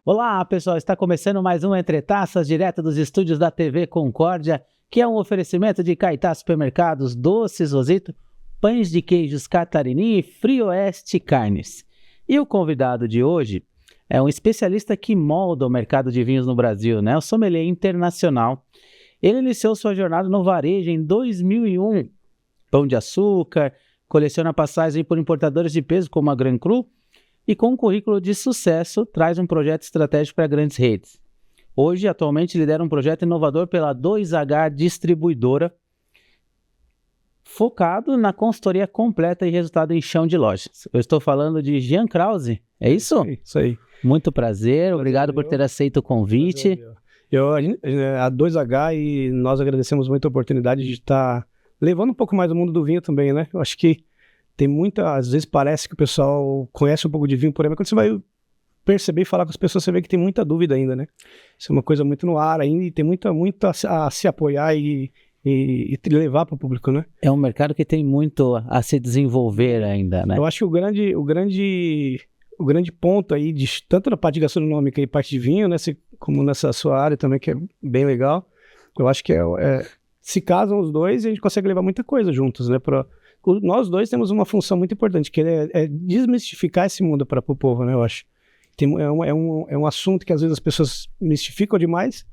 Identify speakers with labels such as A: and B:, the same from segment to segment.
A: Olá, pessoal, está começando mais um Entre Taças, direto dos estúdios da TV Concórdia, que é um oferecimento de Caetá Supermercados, Doces Rosito, Pães de Queijos Catarini e Frioeste Carnes. E o convidado de hoje é um especialista que molda o mercado de vinhos no Brasil, né? O sommelier internacional. Ele iniciou sua jornada no varejo em 2001. Pão de Açúcar, coleciona passagens por importadores de peso como a Grand Cru, e com um currículo de sucesso, traz um projeto estratégico para grandes redes. Hoje, atualmente, lidera um projeto inovador pela 2H Distribuidora, focado na consultoria completa e resultado em chão de lojas. Eu estou falando de Jean Krause, é isso?
B: Isso aí.
A: Muito prazer, obrigado por ter aceito o convite.
B: A 2H e nós agradecemos muito a oportunidade de estar levando um pouco mais o mundo do vinho também, né? Eu acho que tem muita, às vezes parece que o pessoal conhece um pouco de vinho, porém, mas quando você vai perceber e falar com as pessoas, você vê que tem muita dúvida ainda, né? Isso é uma coisa muito no ar ainda e tem muito a se apoiar e levar para o público, né?
A: É um mercado que tem muito a se desenvolver ainda, né?
B: Eu acho que o grande ponto aí, tanto na parte gastronômica e parte de vinho, né, como nessa sua área também, que é bem legal, eu acho que se casam os dois e a gente consegue levar muita coisa juntos, né? Nós dois temos uma função muito importante, que é desmistificar esse mundo para o povo, né, eu acho. É um assunto que às vezes as pessoas mistificam demais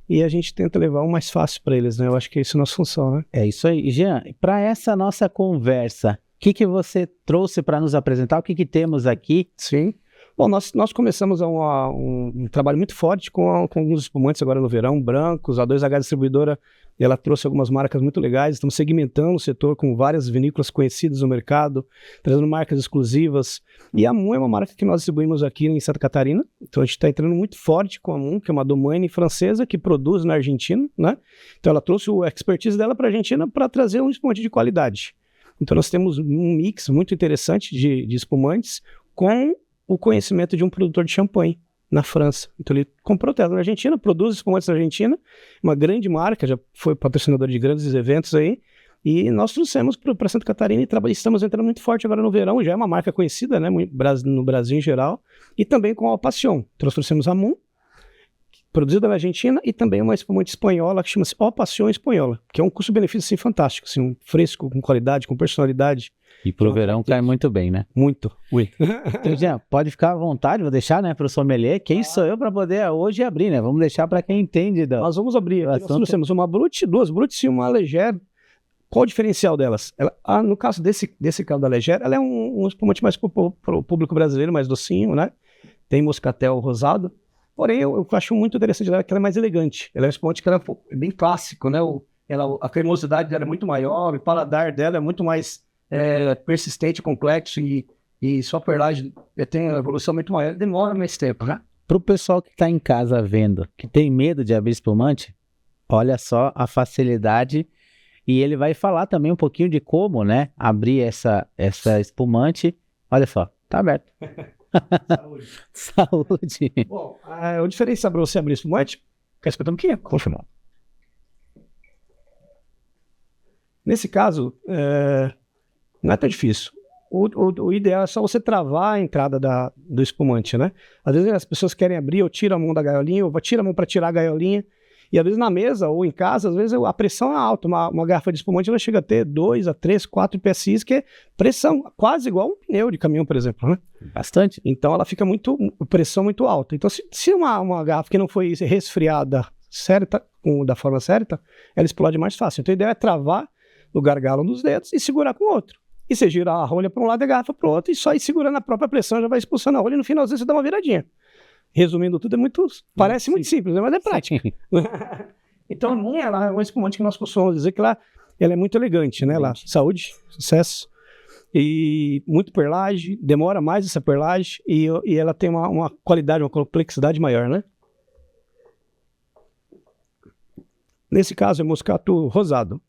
B: e a gente tenta levar o mais fácil para eles, né? Eu acho que isso é a nossa função, né?
A: É isso aí. Jean, para essa nossa conversa, o que você trouxe para nos apresentar? O que temos aqui?
B: Sim. Bom, nós começamos um trabalho muito forte com alguns espumantes agora no verão, brancos. A 2H Distribuidora, ela trouxe algumas marcas muito legais. Estamos segmentando o setor com várias vinícolas conhecidas no mercado, trazendo marcas exclusivas. E a Mumm é uma marca que nós distribuímos aqui em Santa Catarina. Então a gente está entrando muito forte com a Mumm, que é uma domaine francesa que produz na Argentina, né? Então ela trouxe a expertise dela para a Argentina para trazer um espumante de qualidade. Então nós temos um mix muito interessante de espumantes com o conhecimento de um produtor de champanhe na França. Então ele comprou terra na Argentina, produz espumantes na Argentina, uma grande marca, já foi patrocinador de grandes eventos aí, e nós trouxemos para Santa Catarina e estamos entrando muito forte agora no verão, já é uma marca conhecida, né, no Brasil em geral, e também com a Passion. Nós trouxemos a Mumm, produzida na Argentina, e também uma espumante espanhola que chama-se O Passion Espanhola, que é um custo-benefício assim, fantástico, assim, um fresco, com qualidade, com personalidade.
A: E pro verão cai muito bem, né?
B: Muito.
A: Então, Jean, pode ficar à vontade, vou deixar, né, para o sommelier. Quem sou eu para poder hoje abrir, né? Vamos deixar para quem entende.
B: Nós vamos abrir. Aqui nós temos uma Brut, duas Bruts e uma Legère. Qual o diferencial delas? No caso desse caso da Legère, ela é um espumante mais para o público brasileiro, mais docinho, né? Tem moscatel rosado. Porém, eu acho muito interessante dela que ela é mais elegante. Ela é um espumante que ela é bem clássico, né? A cremosidade dela é muito maior, o paladar dela é muito mais persistente, complexo e sua perlagem tem uma evolução muito maior, demora mais tempo, né?
A: Para o pessoal que está em casa vendo, que tem medo de abrir espumante, olha só a facilidade, e ele vai falar também um pouquinho de como, né, abrir essa espumante. Olha só, tá aberto.
B: Saúde.
A: Saúde.
B: Bom, o diferencial para você abrir espumante, quer escutar um pouquinho? Confirmar. Nesse caso, não é tão difícil. O ideal é só você travar a entrada do espumante, né? Às vezes as pessoas querem abrir, ou tira a mão da gaiolinha, ou tira a mão para tirar a gaiolinha. E às vezes na mesa ou em casa, às vezes a pressão é alta. Uma garrafa de espumante ela chega a ter 2 a 3, 4 PSIs, que é pressão, quase igual um pneu de caminhão, por exemplo, né?
A: Bastante.
B: Então ela fica pressão muito alta. Então se uma garrafa que não foi resfriada certa, da forma certa, ela explode mais fácil. Então a ideia é travar no gargalo dos dedos e segurar com o outro. E você gira a rolha para um lado e a garrafa para o outro, e só ir segurando a própria pressão já vai expulsando a rolha, e no finalzinho você dá uma viradinha. Resumindo tudo, parece muito simples, né? Mas é prática. Então a minha, ela é uma espumante que nós costumamos dizer que ela é muito elegante, né? Saúde, sucesso, e muito perlage, demora mais essa perlage, e ela tem uma qualidade, uma complexidade maior, né? Nesse caso é moscato rosado.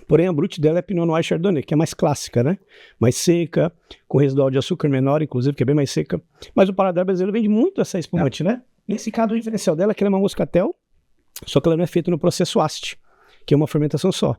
B: Porém, a Brut dela é Pinot Noir Chardonnay, que é mais clássica, né? Mais seca, com residual de açúcar menor, inclusive, que é bem mais seca. Mas o paladar brasileiro vende muito essa espumante, né? Nesse caso, o diferencial dela é que ela é uma moscatel, só que ela não é feita no processo AST, que é uma fermentação só,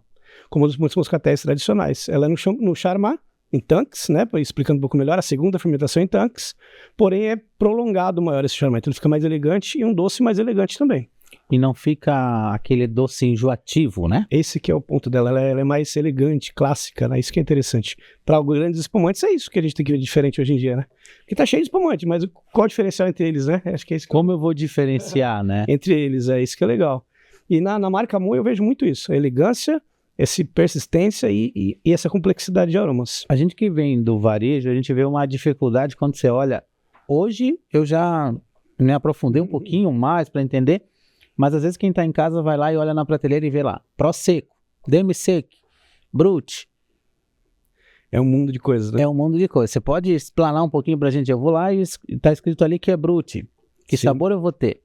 B: como os muitos moscatéis tradicionais. Ela é no Charmat, em tanques, né? Explicando um pouco melhor, a segunda fermentação em tanques, porém é prolongado maior esse charamento, ele fica mais elegante e um doce mais elegante também.
A: E não fica aquele doce enjoativo, né?
B: Esse que é o ponto dela, ela é mais elegante, clássica, né? Isso que é interessante. Para grandes espumantes é isso que a gente tem que ver diferente hoje em dia, né? Porque tá cheio de espumante, mas qual o diferencial entre eles, né? Acho que é isso que...
A: Como eu vou diferenciar, né?
B: Entre eles, é isso que é legal. E na marca Moe eu vejo muito isso, a elegância, essa persistência e essa complexidade de aromas.
A: A gente que vem do varejo, a gente vê uma dificuldade quando você olha. Hoje eu já me aprofundei um pouquinho mais para entender, mas às vezes quem está em casa vai lá e olha na prateleira e vê lá Prosecco, Demi-Sec, Brut.
B: É um mundo de coisas, né?
A: É um mundo de coisas. Você pode explanar um pouquinho para a gente? Eu vou lá e está escrito ali que é Brut. Que
B: Sim.
A: Sabor eu vou ter?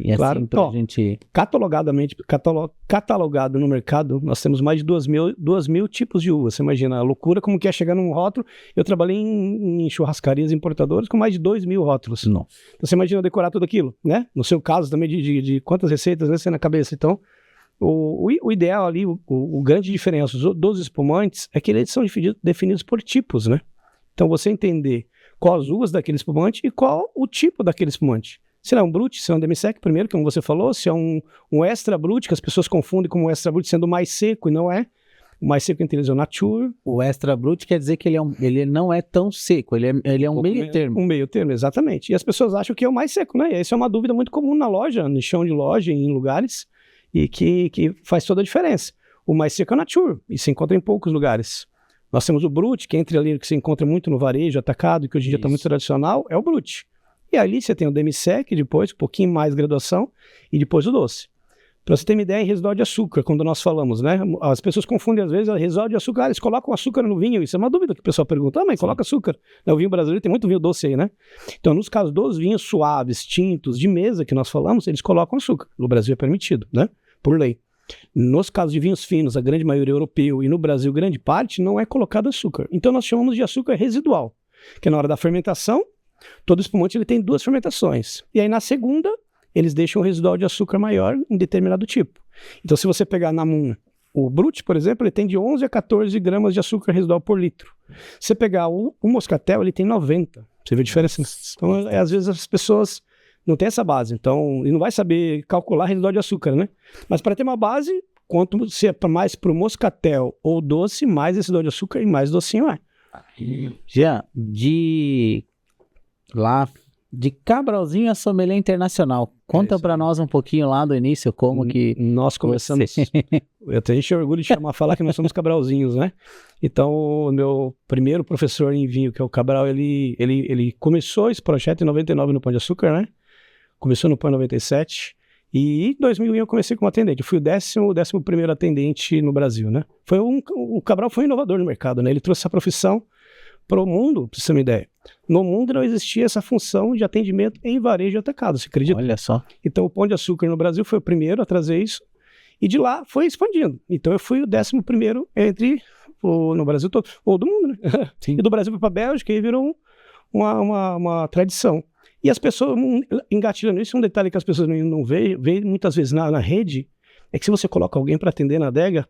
A: E
B: claro,
A: assim, pra gente...
B: Catalogado no mercado, nós temos mais de 2 mil tipos de uva. Você imagina a loucura como que é chegar num rótulo. Eu trabalhei em churrascarias importadoras com mais de 2 mil rótulos.
A: Não.
B: Então você imagina decorar tudo aquilo, né? No seu caso também de quantas receitas, né, você na cabeça. Então, o ideal ali, o grande diferença dos espumantes é que eles são definidos por tipos, né? Então você entender quais as uvas daquele espumante e qual o tipo daquele espumante. Se é um Brut, se é um Demi-Sec, primeiro, como você falou, se é um Extra Brut, que as pessoas confundem como Extra Brut sendo mais seco, e não é. O mais seco entre eles é o Nature.
A: O Extra Brut quer dizer que ele não é tão seco, ele é um meio termo.
B: Um meio termo, exatamente. E as pessoas acham que é o mais seco, né? E essa é uma dúvida muito comum na loja, no chão de loja, em lugares, e que faz toda a diferença. O mais seco é o Nature, e se encontra em poucos lugares. Nós temos o Brut, que é entre ali, que se encontra muito no varejo, atacado, que hoje em dia está muito tradicional, é o Brut. E ali você tem o Demi-Sec, depois um pouquinho mais graduação, e depois o doce. Para você ter uma ideia, em residual de açúcar, quando nós falamos, né? As pessoas confundem às vezes o residual de açúcar, eles colocam açúcar no vinho, isso é uma dúvida que o pessoal pergunta, mas coloca açúcar. O vinho brasileiro tem muito vinho doce aí, né? Então, nos casos dos vinhos suaves, tintos, de mesa que nós falamos, eles colocam açúcar. No Brasil é permitido, né? Por lei. Nos casos de vinhos finos, a grande maioria europeu, e no Brasil, grande parte, não é colocado açúcar. Então, nós chamamos de açúcar residual, que na hora da fermentação, todo espumante ele tem 2 fermentações. E aí na segunda, eles deixam um residual de açúcar maior em determinado tipo. Então se você pegar na Moon, o Brut, por exemplo, ele tem de 11 a 14 gramas de açúcar residual por litro. Se você pegar o Moscatel, ele tem 90. Você vê a diferença? Então às vezes as pessoas não têm essa base. Então, e não vai saber calcular residual de açúcar, né? Mas para ter uma base, quanto se é mais para o Moscatel ou doce, mais residual de açúcar e mais docinho é.
A: Jean, de Cabralzinho a sommelier internacional. Conta para nós um pouquinho lá do início como que
B: nós começamos. Eu tenho orgulho de falar que nós somos Cabralzinhos, né? Então, o meu primeiro professor em vinho, que é o Cabral, ele começou esse projeto em 99 no Pão de Açúcar, né? Começou no Pão em 97. E em 2001 eu comecei como atendente. Eu fui o 11º atendente no Brasil, né? O Cabral foi um inovador no mercado, né? Ele trouxe essa profissão para o mundo, pra você ter uma ideia. No mundo não existia essa função de atendimento em varejo atacado, você acredita?
A: Olha só.
B: Então o Pão de Açúcar no Brasil foi o primeiro a trazer isso, e de lá foi expandindo. Então eu fui o 11º no Brasil todo, ou do mundo, né?
A: Sim.
B: E do Brasil para a Bélgica, e virou uma tradição. E as pessoas, engatilhando isso, um detalhe que as pessoas não veem muitas vezes na rede, é que se você coloca alguém para atender na adega,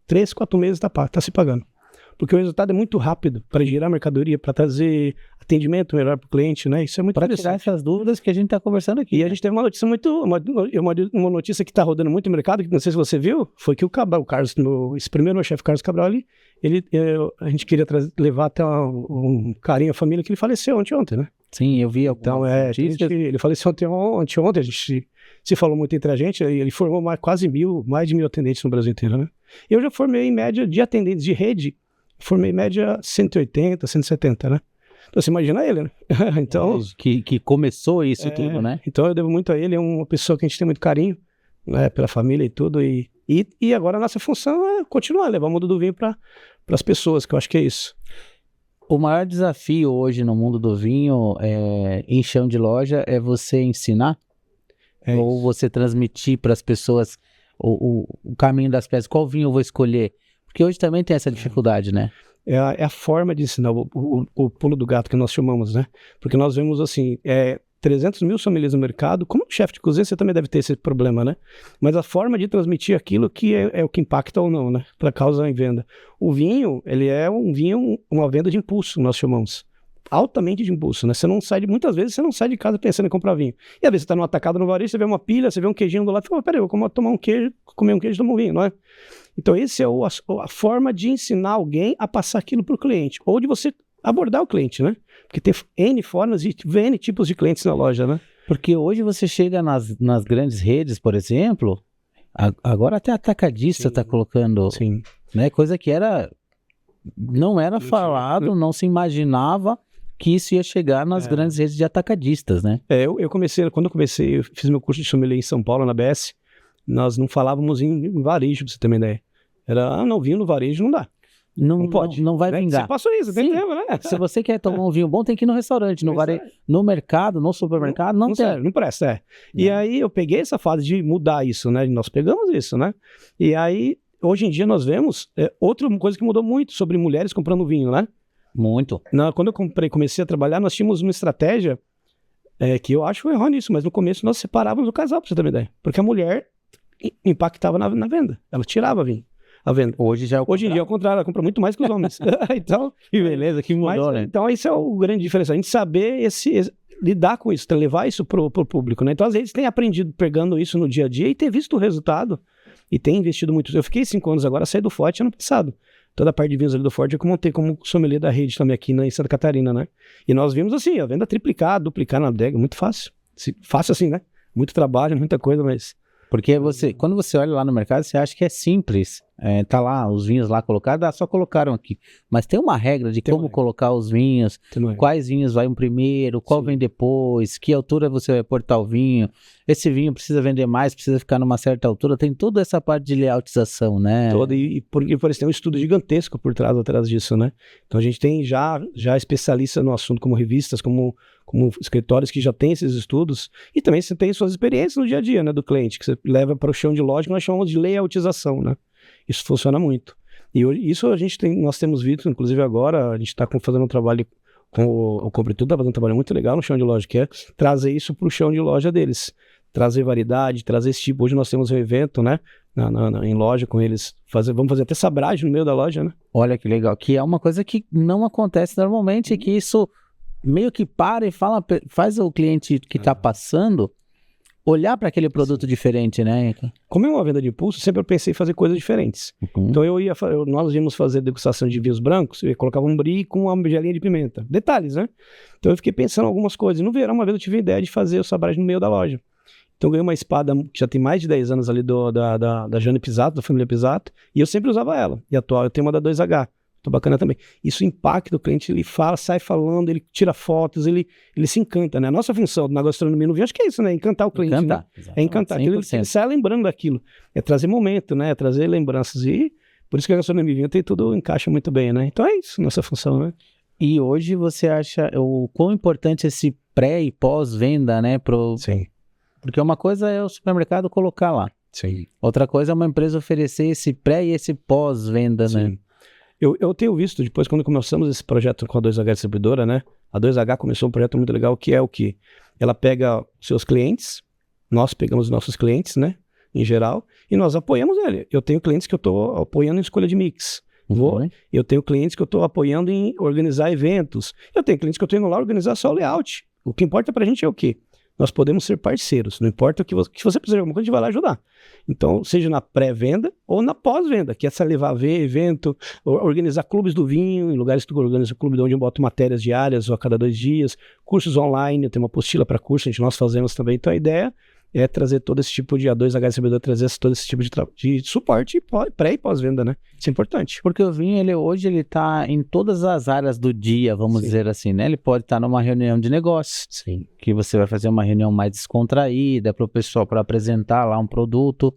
B: 3, 4 meses tá se pagando. Porque o resultado é muito rápido para girar mercadoria, para trazer atendimento melhor para o cliente, né? Isso é muito interessante.
A: Para tirar essas dúvidas que a gente está conversando aqui.
B: E a gente teve uma notícia uma notícia que está rodando muito no mercado, que não sei se você viu, foi que o Carlos, esse primeiro meu chefe, Carlos Cabral, a gente queria levar até um carinho à família, que ele faleceu ontem, né?
A: Sim, eu vi.
B: Então, ele faleceu ontem, a gente se falou muito entre a gente, ele formou mais de 1.000 atendentes no Brasil inteiro, né? Eu já formei em média de atendentes de rede, formei em média 180, 170, né? Então você imagina ele, né? Então,
A: que começou isso tudo, né?
B: Então eu devo muito a ele, é uma pessoa que a gente tem muito carinho, né, pela família e tudo, e agora a nossa função é continuar, levar o mundo do vinho para as pessoas, que eu acho que é isso.
A: O maior desafio hoje no mundo do vinho, em chão de loja, é você ensinar ou você transmitir para as pessoas o caminho das pedras, qual vinho eu vou escolher? Porque hoje também tem essa dificuldade, né? É
B: a forma de ensinar, o pulo do gato que nós chamamos, né? Porque nós vemos assim, 300 mil sommeliers no mercado. Como chefe de cozinha, você também deve ter esse problema, né? Mas a forma de transmitir aquilo que é o que impacta ou não, né? Para causa em venda. O vinho, ele é um vinho, uma venda de impulso, nós chamamos. Altamente de impulso, né? Muitas vezes você não sai de casa pensando em comprar vinho. E às vezes você tá no atacado no varejo, você vê uma pilha, você vê um queijinho do lado, e fala, peraí, eu vou tomar um queijo, comer um queijo e tomar um vinho, não é? Então esse é a forma de ensinar alguém a passar aquilo para o cliente, ou de você abordar o cliente, né? Porque tem N formas e N tipos de clientes na loja, né?
A: Porque hoje você chega nas grandes redes, por exemplo, agora até atacadista está colocando, né? Coisa que não era falado, não se imaginava que isso ia chegar nas grandes redes de atacadistas, né?
B: Quando eu comecei, eu fiz meu curso de sommelier em São Paulo, na BS, nós não falávamos em varejo, pra você ter uma ideia. Era, não, vinho no varejo não dá. Não pode.
A: Não vai
B: né?
A: vingar.
B: Você passou isso, tem tempo, né?
A: Se você quer tomar um vinho bom, tem que ir no restaurante, no varejo, no mercado, no supermercado, não tem.
B: Não presta, E aí eu peguei essa fase de mudar isso, né? Nós pegamos isso, né? E aí, hoje em dia nós vemos outra coisa que mudou muito sobre mulheres comprando vinho, né?
A: Muito.
B: Quando eu comecei a trabalhar, nós tínhamos uma estratégia que eu acho errado nisso, mas no começo nós separávamos o casal, pra você ter uma ideia. Porque a mulher impactava na venda. Ela tirava vinho. A venda. Hoje em dia é o contrário, ela compra muito mais que os homens. Então,
A: que beleza, que mudou, né?
B: Então, esse é o grande diferencial. A gente saber lidar com isso, levar isso pro público, né? Então, às vezes, tem aprendido pegando isso no dia a dia e ter visto o resultado e tem investido muito. Eu fiquei 5 anos agora, saí do Forte ano passado. Toda a parte de vinhos ali do Forte eu montei como sommelier da rede também aqui em Santa Catarina, né? E nós vimos assim, a venda triplicar, duplicar na adega, muito fácil. Fácil assim, né? Muito trabalho, muita coisa, mas...
A: Porque quando você olha lá no mercado, você acha que é simples. Tá lá, os vinhos lá colocados, só colocaram aqui. Mas tem uma regra de como colocar os vinhos, quais vinhos vai primeiro, qual vem depois, que altura você vai portar o vinho. Esse vinho precisa vender mais, precisa ficar numa certa altura. Tem toda essa parte de layoutização, né?
B: E por isso tem um estudo gigantesco por trás disso, né? Então a gente tem já especialistas no assunto, como revistas, como escritórios que já têm esses estudos, e também você tem suas experiências no dia a dia, né, do cliente, que você leva para o chão de loja, que nós chamamos de layoutização, né? Isso funciona muito. E isso nós temos visto, inclusive agora, a gente está fazendo um trabalho com o Compre Tudo, está fazendo um trabalho muito legal no chão de loja, que é trazer isso para o chão de loja deles. Trazer variedade, trazer esse tipo. Hoje nós temos um evento, né, em loja com eles. Vamos fazer até sabragem no meio da loja, né?
A: Olha que legal, que é uma coisa que não acontece normalmente, que isso meio que para e faz o cliente que está passando olhar para aquele produto diferente, né?
B: Como é uma venda de impulso, sempre eu pensei em fazer coisas diferentes. Então nós íamos fazer degustação de vinhos brancos, eu colocava um brie com uma gelinha de pimenta. Detalhes, né? Então eu fiquei pensando em algumas coisas. No verão, uma vez eu tive a ideia de fazer o sabragem no meio da loja. Então eu ganhei uma espada que já tem mais de 10 anos ali da Jane Pisato, da família Pisato, e eu sempre usava ela. E atual eu tenho uma da 2H. Tô bacana também. Isso impacta o cliente, ele sai falando, ele tira fotos, ele se encanta, né? A nossa função na gastronomia no vinho, acho que é isso, né? Encantar o cliente, né? É encantar. Ele sai lembrando daquilo. É trazer momento, né? É trazer lembranças. E por isso que a gastronomia vinho tem tudo, encaixa muito bem, né? Então é isso, nossa função, né?
A: E hoje você acha o quão importante esse pré e pós-venda, né?
B: Sim.
A: Porque uma coisa é o supermercado colocar lá.
B: Sim.
A: Outra coisa é uma empresa oferecer esse pré e esse pós-venda, né?
B: Eu tenho visto, depois quando começamos esse projeto com a 2H Distribuidora, né? A 2H começou um projeto muito legal, que é o quê? Ela pega seus clientes, nós pegamos os nossos clientes, né? Em geral, e nós apoiamos ele. Eu tenho clientes que eu estou apoiando em escolha de mix. Eu tenho clientes que eu estou apoiando em organizar eventos. Eu tenho clientes que eu estou indo lá organizar só o layout. O que importa pra gente é o quê? Nós podemos ser parceiros, não importa que você precisa de alguma coisa, a gente vai lá ajudar. Então, seja na pré-venda ou na pós-venda, que é essa levar a ver evento, organizar clubes do vinho, em lugares que tu organiza clube onde eu boto matérias diárias ou a cada 2 dias, cursos online, eu tenho uma apostila para curso, nós fazemos também. Então, a ideia é trazer todo esse tipo de A2H Distribuidor, trazer todo esse tipo de suporte pré e pós-venda, né? Isso é importante.
A: Porque o vinho, hoje ele tá em todas as áreas do dia, vamos dizer assim, né? Ele pode estar numa reunião de negócios, que você vai fazer uma reunião mais descontraída para o pessoal, para apresentar lá um produto.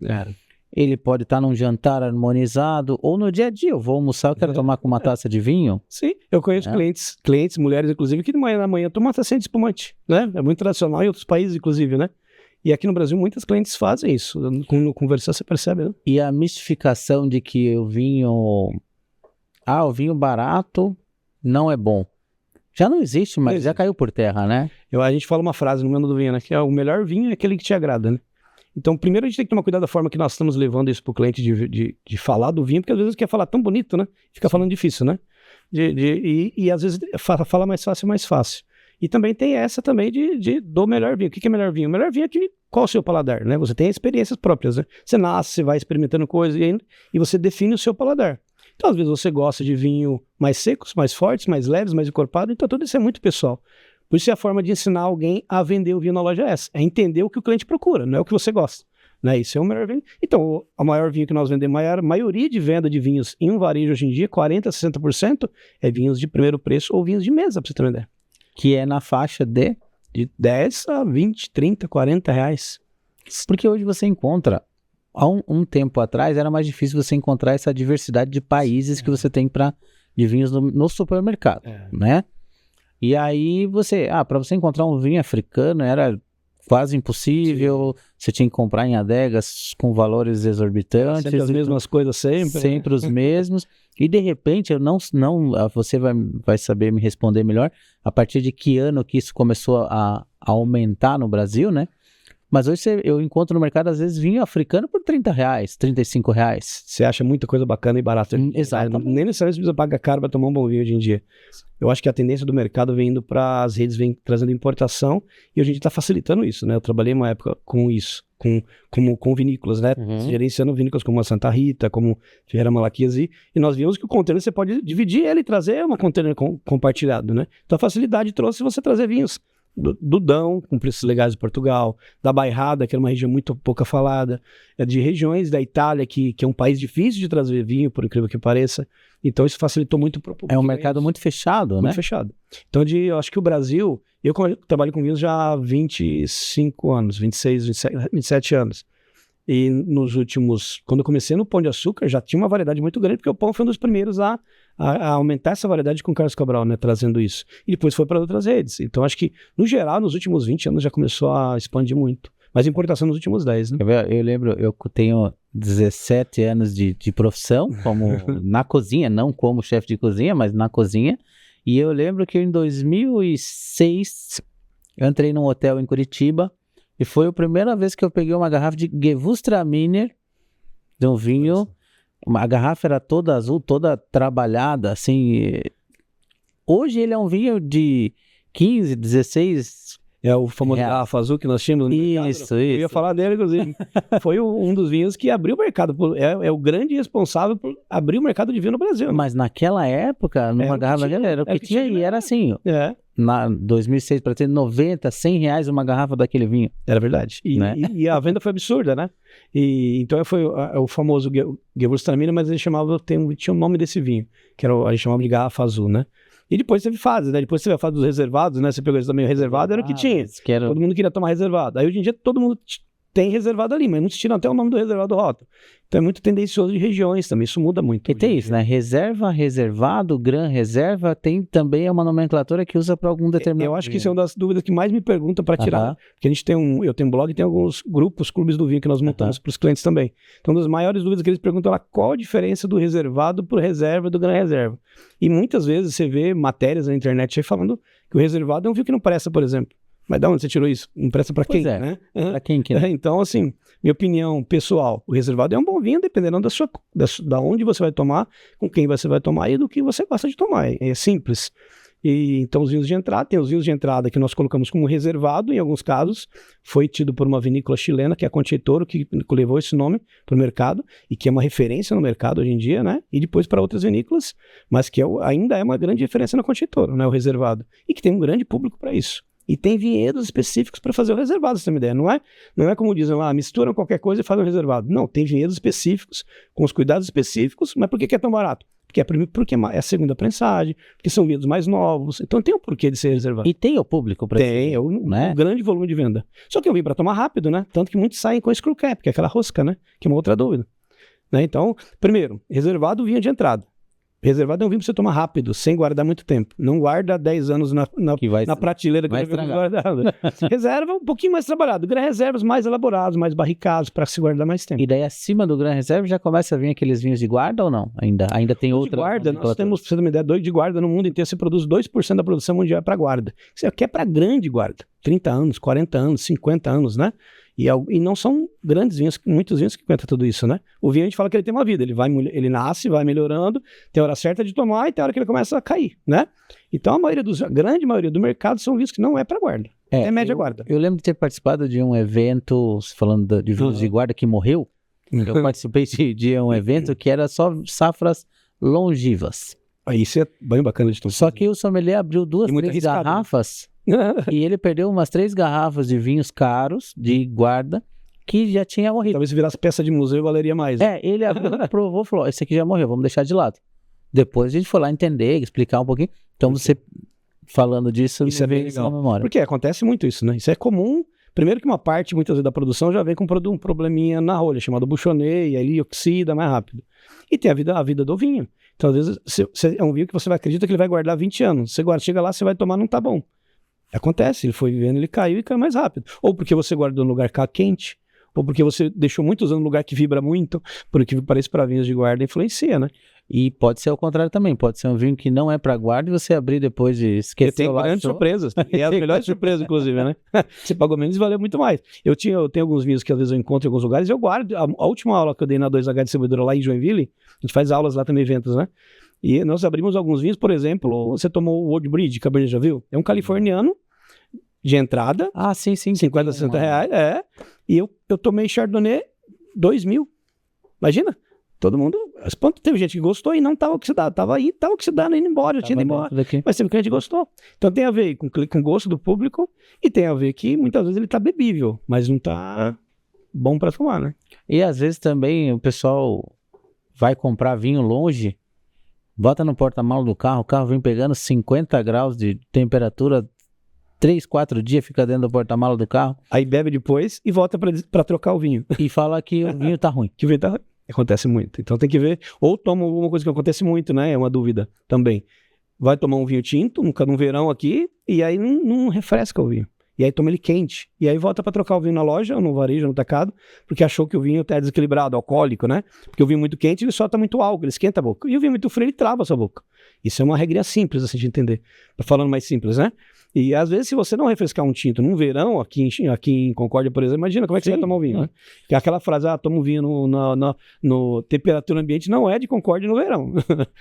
A: Ele pode estar num jantar harmonizado, ou no dia a dia, eu vou almoçar, eu quero tomar com uma taça de vinho.
B: Sim, eu conheço clientes, mulheres inclusive, que de manhã na manhã tomam tacinha de espumante, né? É muito tradicional em outros países, inclusive, né? E aqui no Brasil, muitas clientes fazem isso. No conversar, você percebe, né?
A: E a mistificação de que o vinho barato não é bom. Já não existe, mas já caiu por terra, né?
B: A gente fala uma frase no Mundo do Vinho, né? Que é o melhor vinho é aquele que te agrada, né? Então, primeiro a gente tem que tomar cuidado da forma que nós estamos levando isso pro cliente de falar do vinho, porque às vezes quer falar tão bonito, né? Fica falando difícil, né? E às vezes fala mais fácil. E também tem essa também do melhor vinho. O que é melhor vinho? O melhor vinho é qual é o seu paladar, né? Você tem experiências próprias, né? Você nasce, você vai experimentando coisas e você define o seu paladar. Então, às vezes você gosta de vinho mais secos, mais fortes, mais leves, mais encorpados. Então, tudo isso é muito pessoal. Por isso é a forma de ensinar alguém a vender o vinho na loja essa. É entender o que o cliente procura, não é o que você gosta. Né? Isso é o melhor vinho. Então, o maior vinho que nós vendemos, a maioria de venda de vinhos em um varejo hoje em dia, 40%, 60%, é vinhos de primeiro preço ou vinhos de mesa, para você ter uma ideia.
A: Que é na faixa de
B: 10 a 20, 30, 40 reais.
A: Porque hoje você encontra, há um tempo atrás, era mais difícil você encontrar essa diversidade de países que você tem de vinhos no supermercado, né? E aí para você encontrar um vinho africano era quase impossível, você tinha que comprar em adegas com valores exorbitantes.
B: Sempre as mesmas coisas sempre.
A: Sempre os mesmos. E de repente, você vai saber me responder melhor, a partir de que ano que isso começou a aumentar no Brasil, né? Mas hoje eu encontro no mercado, às vezes, vinho africano por R$30, R$35.
B: Você acha muita coisa bacana e barata.
A: Exato.
B: Nem necessariamente precisa pagar caro para tomar um bom vinho hoje em dia. Eu acho que a tendência do mercado vem indo para as redes, vem trazendo importação, e hoje a gente está facilitando isso, né? Eu trabalhei uma época com isso, com vinícolas, né? Gerenciando vinícolas como a Santa Rita, como Ferreira Malaquias, e nós vimos que o container você pode dividir ele e trazer uma container compartilhado, né? Então a facilidade trouxe você trazer vinhos do Dão, com preços legais de Portugal, da Bairrada, que era uma região muito pouca falada, de regiões da Itália, que é um país difícil de trazer vinho, por incrível que pareça. Então isso facilitou muito para o público.
A: É um mercado muito fechado, né?
B: Muito fechado. Então eu acho que o Brasil, eu trabalho com vinhos já há 25 anos, 26, 27 anos. E nos últimos, quando eu comecei no Pão de Açúcar, já tinha uma variedade muito grande, porque o Pão foi um dos primeiros a aumentar essa variedade com o Carlos Cabral, né, trazendo isso. E depois foi para outras redes. Então acho que, no geral, nos últimos 20 anos já começou a expandir muito. Mas importação nos últimos 10, né?
A: Eu lembro, eu tenho 17 anos de profissão, como na cozinha, não como chefe de cozinha, mas na cozinha. E eu lembro que em 2006, eu entrei num hotel em Curitiba, e foi a primeira vez que eu peguei uma garrafa de Gewürztraminer, de um vinho. A garrafa era toda azul, toda trabalhada, assim. Hoje ele é um vinho de 15, 16...
B: É o famoso garrafa azul que nós tínhamos no mercado.
A: Isso.
B: Eu ia falar dele, inclusive. Foi um dos vinhos que abriu o mercado. É o grande responsável por abrir o mercado de vinho no Brasil.
A: Mas naquela época, numa garrafa era o que tinha e era assim. Na 2006, para ter 90, 100 reais uma garrafa daquele vinho.
B: Era verdade. E a venda foi absurda, né? Então foi o famoso Gewürztraminer, mas ele tinha o nome desse vinho, que a gente chamava de garrafa azul, né? E depois teve fase, né? Depois teve a fase dos reservados, né? Você pegou isso também, o reservado era o que tinha. Todo mundo queria tomar reservado. Aí hoje em dia todo mundo tem reservado ali, mas não se tira até o nome do reservado do rótulo. Então é muito tendencioso de regiões também, isso muda muito.
A: E tem isso, né? Reserva, reservado, gran reserva, tem também uma nomenclatura que usa para algum determinado...
B: Eu acho que isso é uma das dúvidas que mais me perguntam para tirar. Porque a gente eu tenho um blog e tem alguns grupos, clubes do vinho que nós montamos para os clientes também. Então, uma das maiores dúvidas que eles perguntam é qual a diferença do reservado para o reserva e do gran reserva. E muitas vezes você vê matérias na internet aí falando que o reservado é um vinho que não presta, por exemplo. Mas da onde você tirou isso? Não presta pra quem, né?
A: Pra quem que...
B: Então, assim, minha opinião pessoal, o reservado é um bom vinho, dependendo da onde você vai tomar, com quem você vai tomar e do que você gosta de tomar. É simples. Então, os vinhos de entrada, tem os vinhos de entrada que nós colocamos como reservado, em alguns casos, foi tido por uma vinícola chilena, que é a Concheitoro, que levou esse nome para o mercado, e que é uma referência no mercado hoje em dia, né? E depois para outras vinícolas, mas que ainda é uma grande referência na Concheitoro, né? O reservado. E que tem um grande público para isso. E tem vinhedos específicos para fazer o reservado, você tem uma ideia. Não é como dizem lá, misturam qualquer coisa e fazem um reservado. Não, tem vinhedos específicos, com os cuidados específicos, mas por que é tão barato? Porque é a segunda prensagem, porque são vinhedos mais novos, então tem o porquê de ser reservado.
A: E tem o público para isso?
B: Tem, um grande volume de venda. Só que eu vim para tomar rápido, né? Tanto que muitos saem com screw cap, que é aquela rosca, né? Que é uma outra dúvida. Né? Então, primeiro, reservado vinho de entrada. Reservado é um vinho pra você tomar rápido, sem guardar muito tempo. Não guarda 10 anos na prateleira que
A: vai
B: vai guardado. Reserva um pouquinho mais trabalhado. Gran reservas mais elaborados, mais barricados, para se guardar mais tempo.
A: E daí acima do Gran Reserva já começa a vir aqueles vinhos de guarda ou não? Ainda tem outra?
B: De guarda, nós temos, pra você ter uma ideia, de guarda no mundo inteiro, você produz 2% da produção mundial é para guarda. Isso aqui é para grande guarda. 30 anos, 40 anos, 50 anos, né? E não são grandes vinhos, muitos vinhos que aguentam tudo isso, né? O vinho a gente fala que ele tem uma vida, ele nasce, vai melhorando, tem a hora certa de tomar e tem a hora que ele começa a cair, né? Então a grande maioria do mercado são vinhos que não é para guarda, é média guarda.
A: Eu lembro de ter participado de um evento, falando de vinhos de guarda que morreu, eu participei de um evento que era só safras longivas.
B: Isso é bem bacana de tomar.
A: Só que o sommelier abriu 3 garrafas... E ele perdeu umas 3 garrafas de vinhos caros, de guarda, que já tinha morrido.
B: Talvez se virasse peça de museu, valeria mais.
A: Ele abriu, provou, falou, esse aqui já morreu, vamos deixar de lado. Depois a gente foi lá entender, explicar um pouquinho. Então você, falando disso,
B: isso é bem legal. Na memória. Porque acontece muito isso, né? Isso é comum. Primeiro que uma parte, muitas vezes, da produção já vem com um probleminha na rolha, chamado buchonê, e aí ele oxida mais rápido. E tem a vida do vinho. Então, às vezes, é um vinho que você acredita que ele vai guardar 20 anos. Você chega lá, você vai tomar, não tá bom. Acontece, ele foi vivendo, ele caiu e caiu mais rápido. Ou porque você guardou no lugar quente, ou porque você deixou muitos anos no lugar que vibra muito, porque parece para vinhos de guarda influencia, né?
A: E pode ser o contrário também, pode ser um vinho que não é para guarda e você abrir depois de esquecer.
B: Tem grandes surpresas, e as melhores surpresas, inclusive, né? Você pagou menos e valeu muito mais. Eu tenho alguns vinhos que às vezes eu encontro em alguns lugares e eu guardo. A última aula que eu dei na 2H Distribuidora lá em Joinville, a gente faz aulas lá também, eventos, né? E nós abrimos alguns vinhos, por exemplo, você tomou o Old Bridge, Cabernet já viu? É um californiano, de entrada.
A: Sim.
B: 50, 60 reais, E eu tomei Chardonnay 2.000. Imagina? Todo mundo... Teve gente que gostou e não estava oxidado. Tava oxidando, indo embora, eu tinha ido embora. Mas teve cliente que gostou. Então tem a ver com o gosto do público e tem a ver que muitas vezes ele está bebível, mas não está bom para tomar, né?
A: E às vezes também o pessoal vai comprar vinho longe, bota no porta-malas do carro, o carro vem pegando 50 graus de temperatura, 3, 4 dias fica dentro do porta-malas do carro.
B: Aí bebe depois e volta para trocar o vinho.
A: E fala que o vinho tá ruim.
B: Que o vinho tá ruim. Acontece muito. Então tem que ver. Ou toma alguma coisa que acontece muito, né? É uma dúvida também. Vai tomar um vinho tinto, no verão aqui, e aí não refresca o vinho. E aí toma ele quente. E aí volta para trocar o vinho na loja, ou no varejo, no atacado, porque achou que o vinho tá desequilibrado, alcoólico, né? Porque o vinho muito quente, ele solta muito álcool, ele esquenta a boca. E o vinho muito frio, ele trava a sua boca. Isso é uma regrinha simples, assim, de entender. Falando mais simples, né? E às vezes, se você não refrescar um tinto num verão, aqui em Concórdia, por exemplo, imagina como é que você vai tomar o vinho, né? Que é aquela frase, toma o vinho no temperatura ambiente, não é de Concórdia no verão.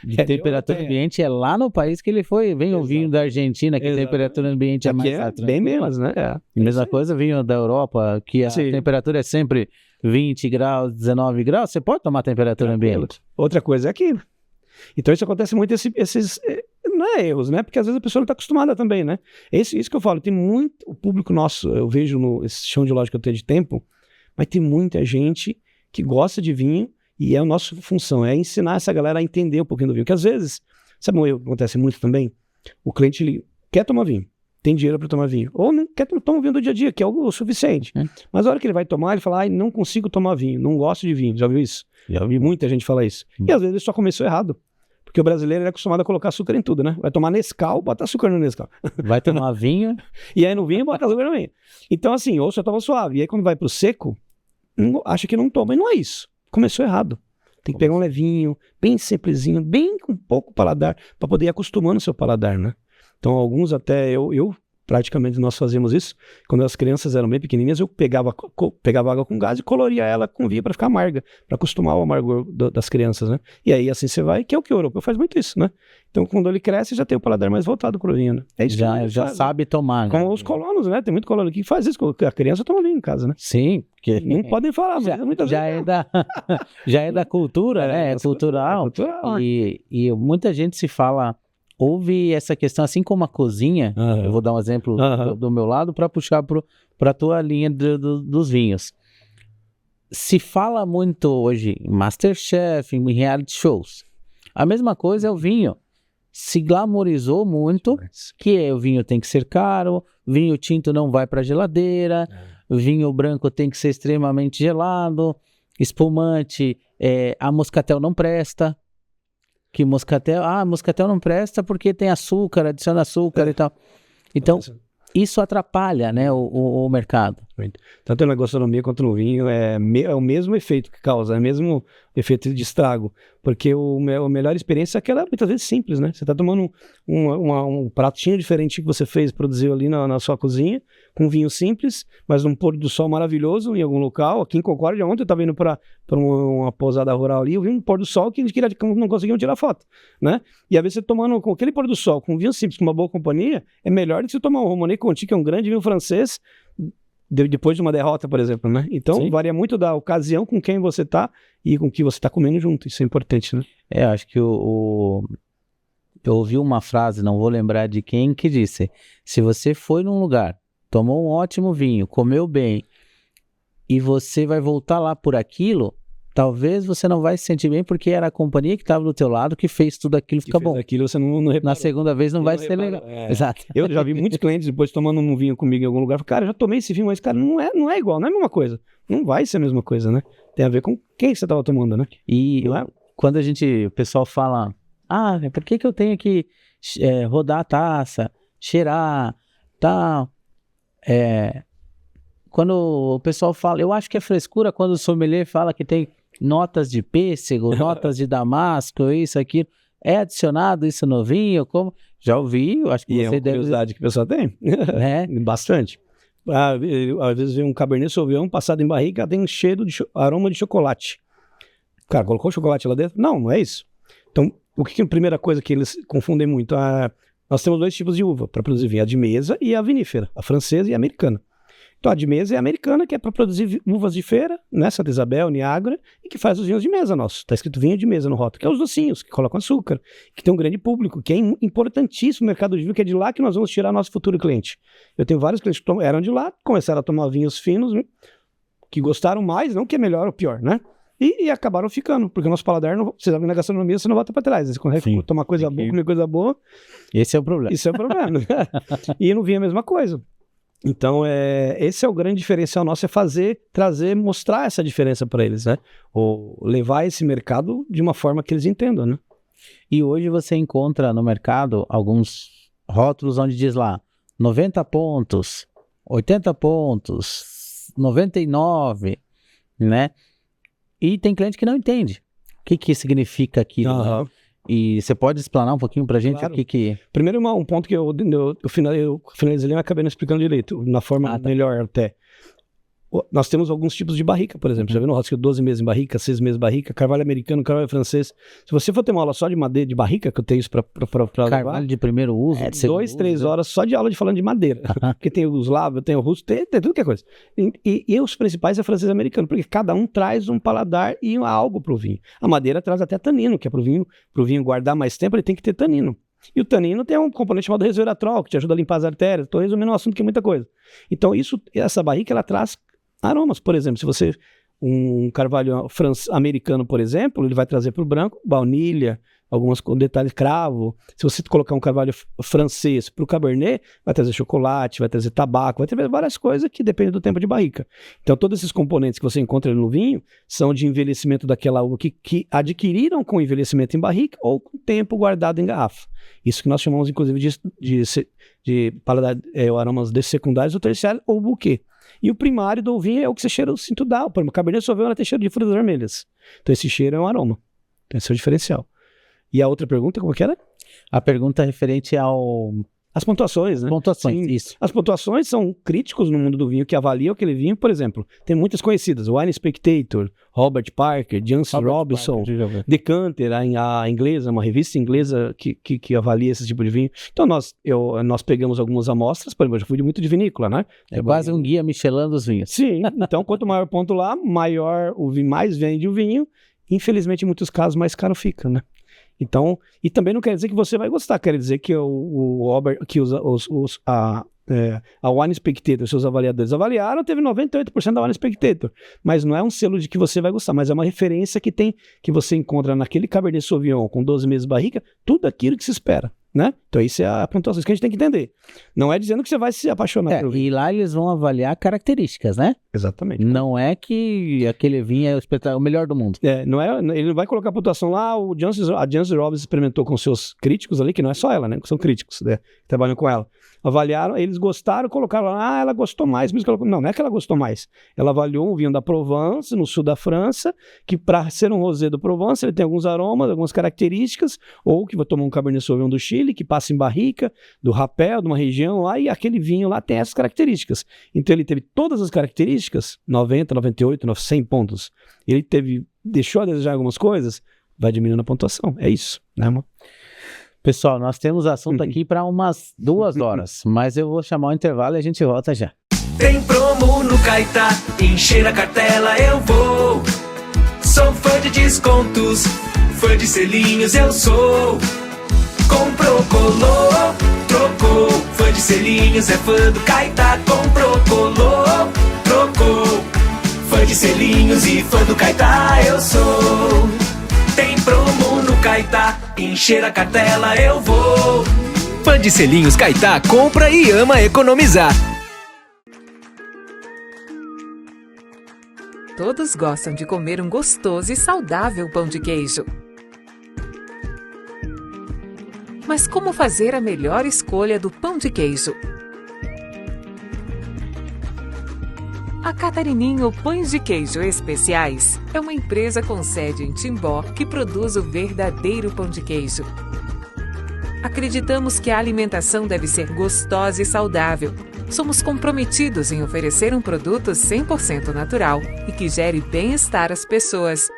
A: De temperatura ambiente é lá no país que ele foi. Vem o vinho da Argentina, que temperatura ambiente é mais alta.
B: Bem menos, né?
A: Mesma coisa, vinho da Europa, que a temperatura é sempre 20 graus, 19 graus, você pode tomar temperatura ambiente.
B: Outra coisa é aquilo. Então isso acontece muito, esses não é erros, né? Porque às vezes a pessoa não está acostumada também, né? Isso que eu falo, tem muito, o público nosso, eu vejo esse chão de loja que eu tenho de tempo, mas tem muita gente que gosta de vinho e é a nossa função, é ensinar essa galera a entender um pouquinho do vinho, que às vezes, sabe um erro que acontece muito também? O cliente, ele quer tomar vinho, tem dinheiro para tomar vinho, ou não quer tomar vinho do dia a dia, que é o suficiente, mas a hora que ele vai tomar, ele fala, não consigo tomar vinho, não gosto de vinho, já viu isso? Já vi muita gente falar isso, e às vezes ele só começou errado. Porque o brasileiro é acostumado a colocar açúcar em tudo, né? Vai tomar Nescau, bota açúcar no Nescau.
A: Vai tomar vinho.
B: E aí no vinho, bota açúcar no vinho. Então assim, ou você toma suave. E aí quando vai pro seco, acha que não toma. E não é isso. Começou errado. Tem que pegar um levinho, bem simplesinho, bem com pouco paladar, para poder ir acostumando o seu paladar, né? Então alguns até, eu praticamente nós fazíamos isso. Quando as crianças eram bem pequenininhas, eu pegava água com gás e coloria ela com vinho para ficar amarga, para acostumar o amargor das crianças, né? E aí assim você vai, que é o que o europeu faz muito isso, né? Então quando ele cresce, já tem o paladar mais voltado pro vinho, né? É isso
A: já sabe tomar.
B: Como os colonos, né? Tem muito colono que faz isso, a criança toma vinho em casa, né?
A: Sim.
B: Porque não podem falar, mas
A: já é da cultura, né? É cultural. E muita gente se fala... Houve essa questão, assim como a cozinha, eu vou dar um exemplo do meu lado para puxar para a tua linha dos vinhos. Se fala muito hoje em Masterchef, em reality shows. A mesma coisa é o vinho. Se glamorizou muito que o vinho tem que ser caro, vinho tinto não vai para a geladeira, vinho branco tem que ser extremamente gelado, espumante, a moscatel não presta. Que moscatel, moscatel não presta porque tem açúcar, adiciona açúcar e tal. Então, isso atrapalha, né, o mercado.
B: Tanto na gastronomia quanto no vinho é o mesmo efeito que causa, é o mesmo efeito de estrago, porque a melhor experiência é aquela muitas vezes simples, né? Você está tomando um pratinho diferente que você produziu ali na sua cozinha, com vinho simples, mas num pôr do sol maravilhoso em algum local. Aqui em Concórdia, ontem eu estava indo para uma pousada rural ali, eu vi um pôr do sol que não conseguiam tirar foto, né? E às vezes você tomando com aquele pôr do sol, com vinho simples, com uma boa companhia, é melhor do que você tomar um Romanée Conti, que é um grande vinho francês, depois de uma derrota, por exemplo, né? Então, sim, varia muito da ocasião com quem você tá e com que você tá comendo junto. Isso é importante, né?
A: Acho que eu ouvi uma frase, não vou lembrar de quem, que disse: se você foi num lugar, tomou um ótimo vinho, comeu bem, e você vai voltar lá por aquilo, talvez você não vai se sentir bem porque era a companhia que estava do teu lado que fez tudo aquilo ficar bom.
B: Aquilo você não reparou.
A: Na segunda vez não vai ser legal.
B: Exato. Eu já vi muitos clientes depois tomando um vinho comigo em algum lugar, cara, já tomei esse vinho, mas cara, não é igual, não é a mesma coisa. Não vai ser a mesma coisa, né? Tem a ver com quem você estava tomando, né?
A: E quando o pessoal fala, por que eu tenho que rodar a taça, cheirar, tal? Quando o pessoal fala, eu acho que é frescura quando o sommelier fala que tem notas de pêssego, notas de damasco, isso, aquilo. É adicionado isso no vinho? Como? Já ouvi, eu acho que
B: você deve... curiosidade que o pessoal tem. Bastante. Às vezes vem um Cabernet Sauvignon passado em barrica, tem um cheiro de aroma de chocolate. Cara, colocou chocolate lá dentro? Não é isso. Então, a primeira coisa que eles confundem muito? Nós temos 2 tipos de uva para produzir vinho, a de mesa e a vinífera, a francesa e a americana. Então, a de mesa é a americana, que é para produzir uvas de feira, né? Santa Isabel, Niágara, e que faz os vinhos de mesa nossos. Está escrito vinho de mesa no rótulo, que é os docinhos, que colocam açúcar, que tem um grande público, que é importantíssimo o mercado de vinho, que é de lá que nós vamos tirar nosso futuro cliente. Eu tenho vários clientes que eram de lá, começaram a tomar vinhos finos, que gostaram mais, não que é melhor ou pior, né? E acabaram ficando, porque o nosso paladar, você sabe, na gastronomia você não volta para trás. Você consegue tomar coisa boa, comer coisa boa.
A: Esse é o problema.
B: Isso é o problema. E no vinho é a mesma coisa. Então, esse é o grande diferencial nosso, trazer, mostrar essa diferença para eles, né? Ou levar esse mercado de uma forma que eles entendam, né?
A: E hoje você encontra no mercado alguns rótulos onde diz lá 90 pontos, 80 pontos, 99, né? E tem cliente que não entende o que significa aquilo.
B: Uhum.
A: Né? E você pode explanar um pouquinho pra gente, claro, o que...
B: Primeiro, um ponto que eu finalizei e acabei não explicando direito, na forma melhor até. Nós temos alguns tipos de barrica, por exemplo. Já viu no rótulo 12 meses em barrica, 6 meses em barrica, carvalho americano, carvalho francês. Se você for ter uma aula só de madeira, de barrica, que eu tenho isso pra
A: carvalho
B: levar,
A: de primeiro uso,
B: de 2-3 horas só de aula falando de madeira. Porque tem o eslavo, tem o russo, tem tudo que é coisa. E os principais é francês e americano, porque cada um traz um paladar e algo pro vinho. A madeira traz até tanino, que é pro vinho guardar mais tempo, ele tem que ter tanino. E o tanino tem um componente chamado resveratrol, que te ajuda a limpar as artérias. Estou resumindo um assunto que é muita coisa. Então, essa barrica, ela traz aromas. Por exemplo, se você... Um carvalho americano, por exemplo, ele vai trazer para o branco baunilha, alguns detalhes, cravo. Se você colocar um carvalho francês para o cabernet, vai trazer chocolate, vai trazer tabaco, vai trazer várias coisas que dependem do tempo de barrica. Então, todos esses componentes que você encontra no vinho são de envelhecimento daquela uva que adquiriram com envelhecimento em barrica ou com tempo guardado em garrafa. Isso que nós chamamos, inclusive, de paladar, aromas secundários ou terciários ou buquê. E o primário do vinho é o que você cheira, o cinto dá. Por exemplo, o Cabernet Sauvignon, ela tem cheiro de frutas vermelhas. Então esse cheiro é um aroma. Então esse é o diferencial. E a outra pergunta, como que era?
A: A pergunta é referente
B: as pontuações, né?
A: Pontuações,
B: sim.
A: Isso.
B: As pontuações são críticos no mundo do vinho que avaliam aquele vinho, por exemplo. Tem muitas conhecidas. Wine Spectator, Robert Parker, Jancis Robinson, Decanter, a inglesa, uma revista inglesa que avalia esse tipo de vinho. Então nós pegamos algumas amostras, por exemplo, eu já fui muito de vinícola, né?
A: É quase um guia Michelin dos vinhos.
B: Sim, então quanto maior ponto lá, maior o vinho, mais vende o vinho. Infelizmente, em muitos casos, mais caro fica, né? Então, e também não quer dizer que você vai gostar, quer dizer que a Wine Spectator, seus avaliadores avaliaram, teve 98% da Wine Spectator, mas não é um selo de que você vai gostar, mas é uma referência que você encontra naquele Cabernet Sauvignon com 12 meses de barrica, tudo aquilo que se espera. né? Então isso é a pontuação, isso que a gente tem que entender. Não é dizendo que você vai se apaixonar pelo vinho.
A: E lá eles vão avaliar características, né?
B: Exatamente.
A: Não é que aquele vinho é o melhor do mundo.
B: Não é, ele não vai colocar a pontuação lá, a Jancis Robbins experimentou com seus críticos ali, que não é só ela, né? São críticos, né? Que trabalham com ela. Avaliaram, eles gostaram, colocaram lá, ela gostou mais. Não é que ela gostou mais. Ela avaliou um vinho da Provence, no sul da França, que para ser um rosé do Provence, ele tem alguns aromas, algumas características, ou que vai tomar um Cabernet Sauvignon do Chile, que passa em barrica, do rapel, de uma região lá, e aquele vinho lá tem essas características. Então ele teve todas as características, 90, 98, 100 pontos. Ele deixou a desejar algumas coisas, vai diminuindo a pontuação. É isso, né, amor?
A: Pessoal, nós temos assunto aqui para umas 2 horas, mas eu vou chamar o intervalo e a gente volta já.
C: Tem promo no Caetá, encher a cartela eu vou. Sou fã de descontos, fã de selinhos eu sou. Comprou, colou, trocou. Fã de selinhos é fã do Caetá. Comprou, colou, trocou. Fã de selinhos e fã do Caetá eu sou. Tem promo no Caetá, encher a cartela eu vou. Fã de selinhos Caetá compra e ama economizar.
D: Todos gostam de comer um gostoso e saudável pão de queijo. Mas como fazer a melhor escolha do pão de queijo? A Catarininho Pães de Queijo Especiais é uma empresa com sede em Timbó que produz o verdadeiro pão de queijo. Acreditamos que a alimentação deve ser gostosa e saudável. Somos comprometidos em oferecer um produto 100% natural e que gere bem-estar às pessoas.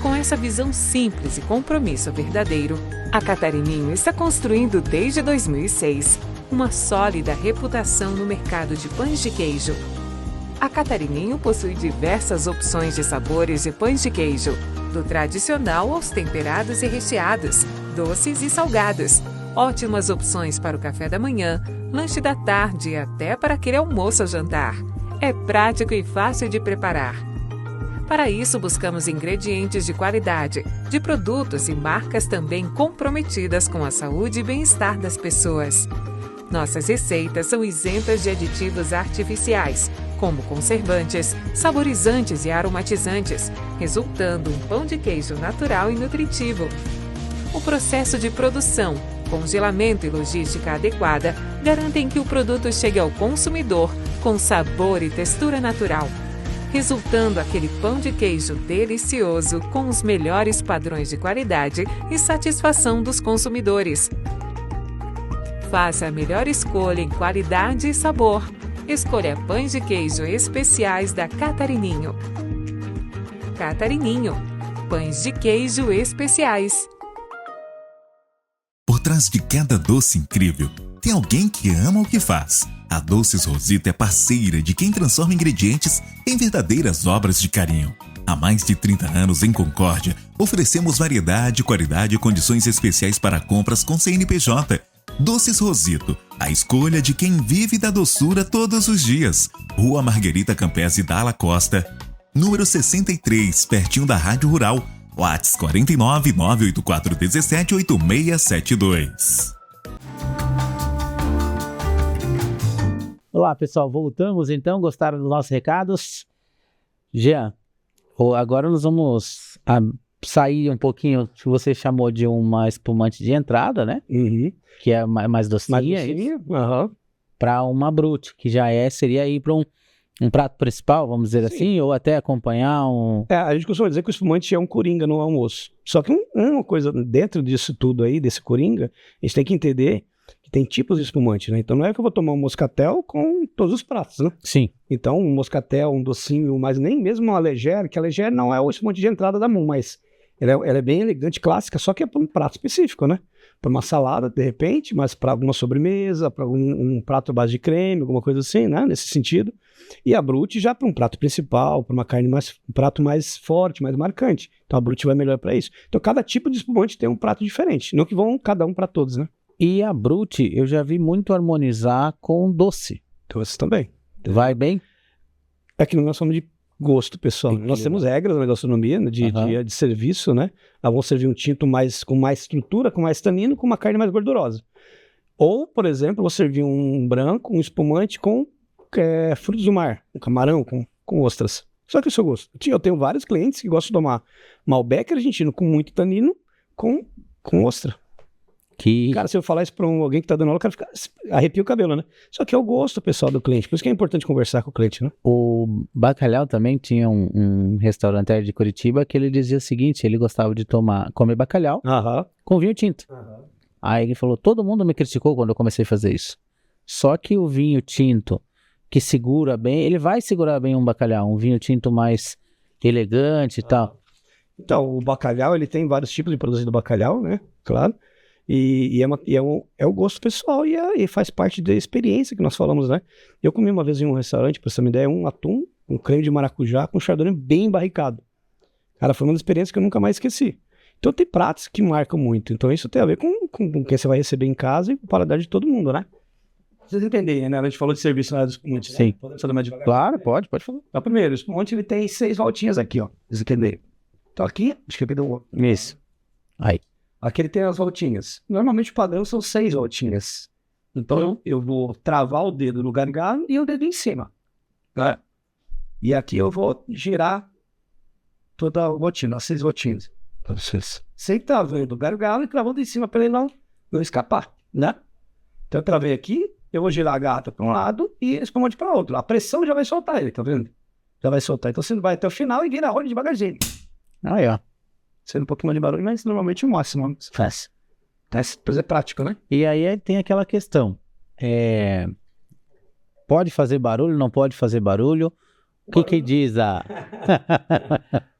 D: Com essa visão simples e compromisso verdadeiro, a Catarininho está construindo desde 2006 uma sólida reputação no mercado de pães de queijo. A Catarininho possui diversas opções de sabores de pães de queijo, do tradicional aos temperados e recheados, doces e salgados. Ótimas opções para o café da manhã, lanche da tarde e até para aquele almoço ou jantar. É prático e fácil de preparar. Para isso, buscamos ingredientes de qualidade, de produtos e marcas também comprometidas com a saúde e bem-estar das pessoas. Nossas receitas são isentas de aditivos artificiais, como conservantes, saborizantes e aromatizantes, resultando um pão de queijo natural e nutritivo. O processo de produção, congelamento e logística adequada garantem que o produto chegue ao consumidor com sabor e textura natural, resultando aquele pão de queijo delicioso com os melhores padrões de qualidade e satisfação dos consumidores. Faça a melhor escolha em qualidade e sabor. Escolha pães de queijo especiais da Catarininho. Catarininho, pães de queijo especiais.
E: Por trás de cada doce incrível, tem alguém que ama o que faz. A Doces Rosita é parceira de quem transforma ingredientes em verdadeiras obras de carinho. Há mais de 30 anos em Concórdia, oferecemos variedade, qualidade e condições especiais para compras com CNPJ. Doces Rosito, a escolha de quem vive da doçura todos os dias. Rua Marguerita Campese Dalla Costa, número 63, pertinho da Rádio Rural. WhatsApp 49 984 17 8672.
A: Olá, pessoal. Voltamos então. Gostaram dos nossos recados? Jean, agora nós vamos sair um pouquinho, que você chamou de uma espumante de entrada, né?
B: Uhum.
A: Que é mais docinha.
B: Mais docinha? Aham.
A: Para uma brute, que já seria ir para um prato principal, vamos dizer assim, ou até acompanhar um...
B: A gente costuma dizer que o espumante é um coringa no almoço. Só que uma coisa dentro disso tudo aí, desse coringa, a gente tem que entender que tem tipos de espumante, né? Então não é que eu vou tomar um moscatel com todos os pratos, né?
A: Sim.
B: Então um moscatel, um docinho, mas nem mesmo uma legere, que a legere não é o espumante de entrada da mão, mas ela é bem elegante, clássica, só que é para um prato específico, né? Para uma salada, de repente, mas para alguma sobremesa, para um prato à base de creme, alguma coisa assim, né? Nesse sentido. E a brute já para um prato principal, para uma carne um prato mais forte, mais marcante. Então a brute vai melhor para isso. Então cada tipo de espumante tem um prato diferente, não que vão cada um para todos, né?
A: E a brute eu já vi muito harmonizar com doce.
B: Doce também.
A: Vai bem?
B: É que nós somos de Gosto pessoal.
A: Tem que
B: Nós temos regras na gastronomia, né, de serviço, né? Vamos servir um tinto com mais estrutura, com mais tanino, com uma carne mais gordurosa. Ou, por exemplo, vou servir um branco, um espumante com frutos do mar, um camarão, com ostras. Só que o seu gosto. Eu tenho vários clientes que gostam de tomar Malbec argentino com muito tanino, com ostra. Cara, se eu falar isso pra alguém que tá dando aula, o cara arrepia o cabelo, né? Só que é o gosto, pessoal, do cliente. Por isso que é importante conversar com o cliente, né?
A: O Bacalhau também tinha um restaurante aí de Curitiba que ele dizia o seguinte, ele gostava de comer bacalhau com vinho tinto. Aí ele falou, todo mundo me criticou quando eu comecei a fazer isso. Só que o vinho tinto, que segura bem, ele vai segurar bem um bacalhau, um vinho tinto mais elegante e tal.
B: Então, o bacalhau, ele tem vários tipos de produtos do bacalhau, né? Claro. E é o gosto pessoal e faz parte da experiência que nós falamos, né? Eu comi uma vez em um restaurante, pra você ter uma ideia, um atum, um creme de maracujá com chardonnay bem barricado. Cara, foi uma das experiências que eu nunca mais esqueci. Então tem pratos que marcam muito. Então isso tem a ver com quem você vai receber em casa e com o paladar de todo mundo, né? Vocês entenderem, né? A gente falou de serviço lá do espumante, né?
A: Sim.
B: Podemos falar mais devagar?
A: Claro, pode falar.
B: Então, primeiro, o espumante ele tem 6 voltinhas aqui, ó. Vocês entenderem. Então aqui, acho que aqui deu
A: Isso. Aí.
B: Aqui ele tem as voltinhas. Normalmente o padrão são 6 voltinhas. Então eu vou travar o dedo no gargalo e o dedo em cima. Né? E aqui eu vou girar toda a voltinha, as 6 voltinhas. Sempre travando o gargalo e travando em cima para ele não escapar, né? Então eu travei aqui, eu vou girar a gata para um lado e espumante para o outro. A pressão já vai soltar ele, tá vendo? Já vai soltar. Então você vai até o final e vira a roda devagarzinho.
A: Aí, ó.
B: Sendo um pouquinho mais de barulho, mas normalmente o máximo faz. Pois é prático, né?
A: E aí tem aquela questão. Pode fazer barulho, não pode fazer barulho? O que diz a...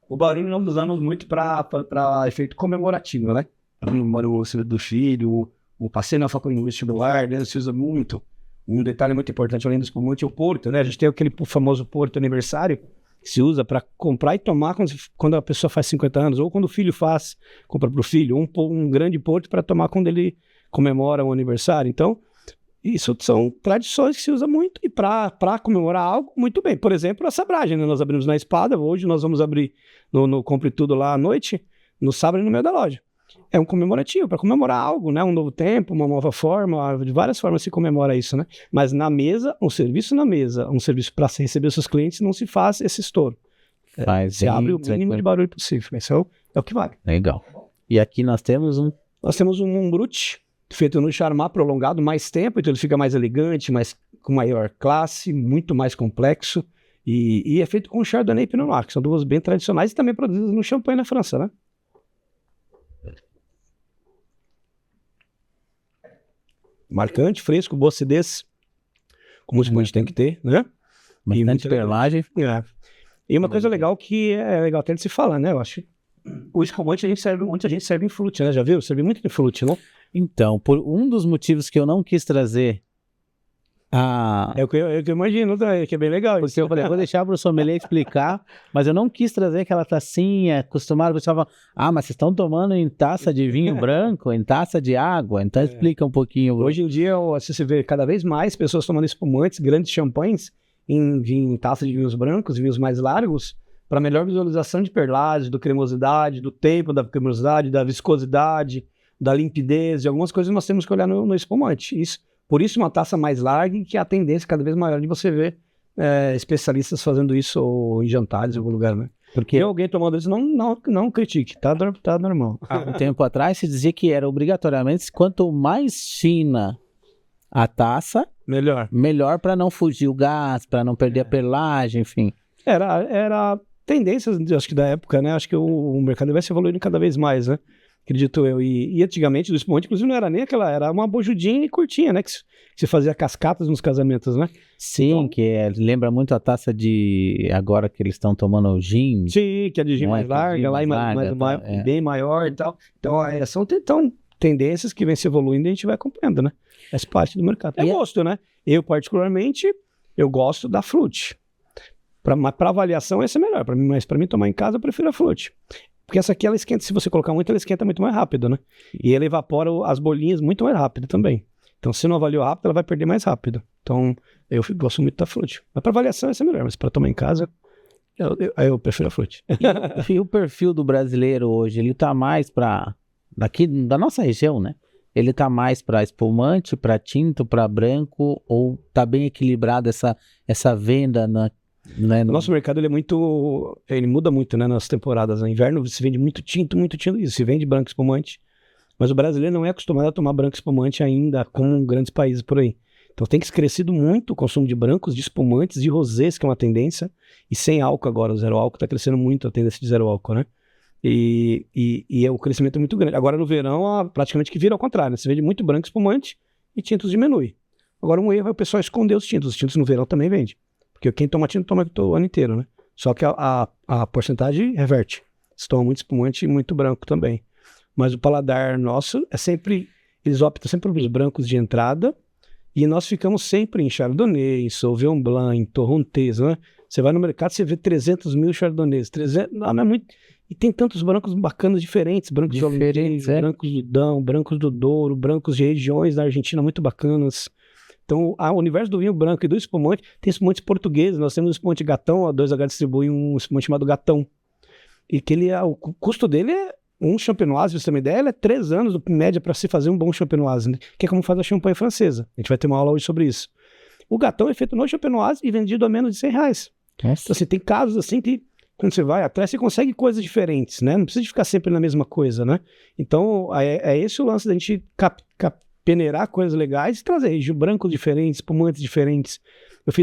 B: O barulho nós usamos muito para efeito comemorativo, né? O do filho, o passeio na faculdade no vestibular, né? Se usa muito. Um detalhe muito importante, além do espumante, é o porto, né? A gente tem aquele famoso porto aniversário, que se usa para comprar e tomar quando a pessoa faz 50 anos, ou quando o filho compra para o filho, um grande porto para tomar quando ele comemora um aniversário. Então, isso são tradições que se usa muito e para comemorar algo, muito bem. Por exemplo, a sabragem, né? Nós abrimos na Espada, hoje nós vamos abrir no Compre Tudo lá à noite, no sábado no meio da loja. É um comemorativo, para comemorar algo, né? Um novo tempo, uma nova forma, de várias formas se comemora isso, né? Mas na mesa, um serviço para receber os seus clientes, não se faz esse estouro. Você abre o mínimo de barulho possível. Esse é o que vale.
A: Legal. E aqui nós temos
B: um brute, feito no charmat prolongado, mais tempo, então ele fica mais elegante, com maior classe, muito mais complexo, e é feito com Chardonnay e Pinot Noir, que são duas bem tradicionais e também produzidas no Champagne na França, né? Marcante, fresco, boa acidez, como o espumante tem que ter, né?
A: bastante perlagem.
B: E uma coisa legal que é legal até de se falar, né? Eu acho que o espumante muita gente serve em flute, né? Já viu? Serve muito em flute, não?
A: Então, por um dos motivos que eu não quis trazer
B: É o que eu imagino, que é bem legal.
A: Porque eu falei, vou deixar para o sommelier explicar, mas eu não quis trazer aquela tacinha acostumada, o pessoal fala, mas vocês estão tomando em taça de vinho branco, em taça de água, então explica um pouquinho.
B: Hoje em dia, você vê cada vez mais pessoas tomando espumantes, grandes champanhes, em taça de vinhos brancos, vinhos mais largos, para melhor visualização de perlagem, do cremosidade, do tempo da cremosidade, da viscosidade, da limpidez, de algumas coisas nós temos que olhar no espumante. Por isso uma taça mais larga, que é a tendência cada vez maior de você ver especialistas fazendo isso ou em jantares em algum lugar, né? Porque alguém tomando isso, não critique, tá normal.
A: Há um tempo atrás se dizia que era obrigatoriamente, quanto mais fina a taça, melhor para não fugir o gás, para não perder a perlagem, enfim.
B: Era tendências, acho que da época, né? Acho que o mercado vai se evoluindo cada vez mais, né? Acredito eu. E antigamente do espumante, inclusive, não era nem aquela, era uma bojudinha e curtinha, né? Que se fazia cascatas nos casamentos, né?
A: Sim, então, que lembra muito a taça de agora que eles estão tomando o gin.
B: Sim, que é de gin mais larga, bem maior e tal. Então, são tendências que vêm se evoluindo e a gente vai acompanhando, né? Faz parte do mercado. Gosto, né? Eu, particularmente, eu gosto da flute. Para avaliação, essa é melhor. Mas para mim tomar em casa, eu prefiro a flute. Porque essa aqui, ela esquenta, se você colocar muito, ela esquenta muito mais rápido, né? E ela evapora as bolinhas muito mais rápido também. Então, se não avaliou rápido, ela vai perder mais rápido. Então, eu gosto muito da flute. Mas para avaliação, essa é melhor. Mas para tomar em casa, Eu prefiro a Frutti.
A: E o perfil do brasileiro hoje, ele tá mais daqui da nossa região, né? Ele tá mais para espumante, para tinto, para branco, ou tá bem equilibrada essa venda né,
B: O nosso mercado ele muda muito, né, nas temporadas. No inverno se vende muito tinto, e se vende branco espumante. Mas o brasileiro não é acostumado a tomar branco espumante ainda, como grandes países por aí. Então tem crescido muito o consumo de brancos, de espumantes, de rosés, que é uma tendência, e sem álcool agora. O zero álcool está crescendo muito, a tendência de zero álcool, né? E o crescimento é muito grande. Agora no verão, praticamente que vira ao contrário, né? Você vende muito branco espumante e tintos diminui. Agora um erro é o pessoal esconder os tintos. Os tintos no verão também vende. Porque quem toma tinto toma o ano inteiro, né? Só que a porcentagem reverte. Se toma muito espumante e muito branco também. Mas o paladar nosso é sempre... Eles optam sempre pelos brancos de entrada. E nós ficamos sempre em Chardonnay, em Sauvignon Blanc, em Torrontés, né? Você vai no mercado, você vê 300 mil Chardonnays. Não é muito... E tem tantos brancos bacanas diferentes. Brancos de Alentejo, brancos do Dão, brancos do Douro, brancos de regiões da Argentina muito bacanas. Então, o universo do vinho branco e do espumante, tem espumantes portugueses. Nós temos um espumante Gatão, a 2H distribui um espumante chamado Gatão. E que o custo dele é um champenoise, pra você ter uma ideia, é 3 anos de média para se fazer um bom champenoise, né? Que é como faz a champanhe francesa. A gente vai ter uma aula hoje sobre isso. O Gatão é feito no champenoise e vendido a menos de R$100. Então, assim, tem casos assim que, quando você vai atrás, você consegue coisas diferentes, né? Não precisa de ficar sempre na mesma coisa, né? Então, é esse o lance da gente peneirar coisas legais e trazer brancos diferentes, espumantes diferentes.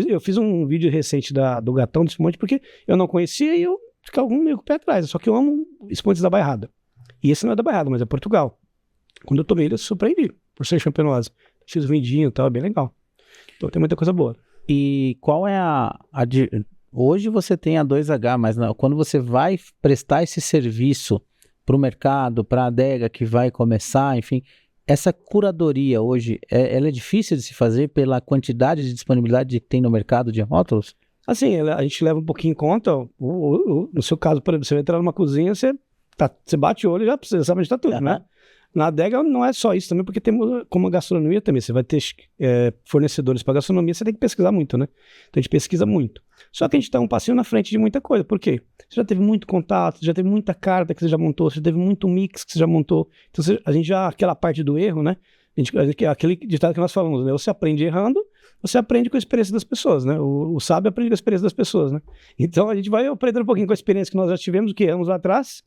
B: Eu fiz um vídeo recente do Gatão, do espumante, porque eu não conhecia e eu ficava meio com o pé atrás. Só que eu amo espumantes da Bairrada. E esse não é da Bairrada, mas é Portugal. Quando eu tomei ele, eu surpreendi por ser champenoise. Fiz vindinho e tal, é bem legal. Então tem muita coisa boa.
A: E qual é hoje você tem a 2H, mas quando você vai prestar esse serviço para o mercado, para a adega que vai começar, enfim, essa curadoria hoje, ela é difícil de se fazer pela quantidade de disponibilidade que tem no mercado de rótulos?
B: Assim, a gente leva um pouquinho em conta, no seu caso, por exemplo, você vai entrar numa cozinha, você bate o olho e já você sabe onde está tudo, né? Na adega não é só isso também, porque temos, como a gastronomia também, você vai ter fornecedores para gastronomia, você tem que pesquisar muito, né? Então a gente pesquisa muito. Só que a gente está um passinho na frente de muita coisa. Por quê? Você já teve muito contato, já teve muita carta que você já montou, você já teve muito mix que você já montou. Então a gente já, aquela parte do erro, né? Aquele ditado que nós falamos, né? Você aprende errando, você aprende com a experiência das pessoas, né? O sábio aprende com a experiência das pessoas, né? Então a gente vai aprendendo um pouquinho com a experiência que nós já tivemos, o que anos atrás.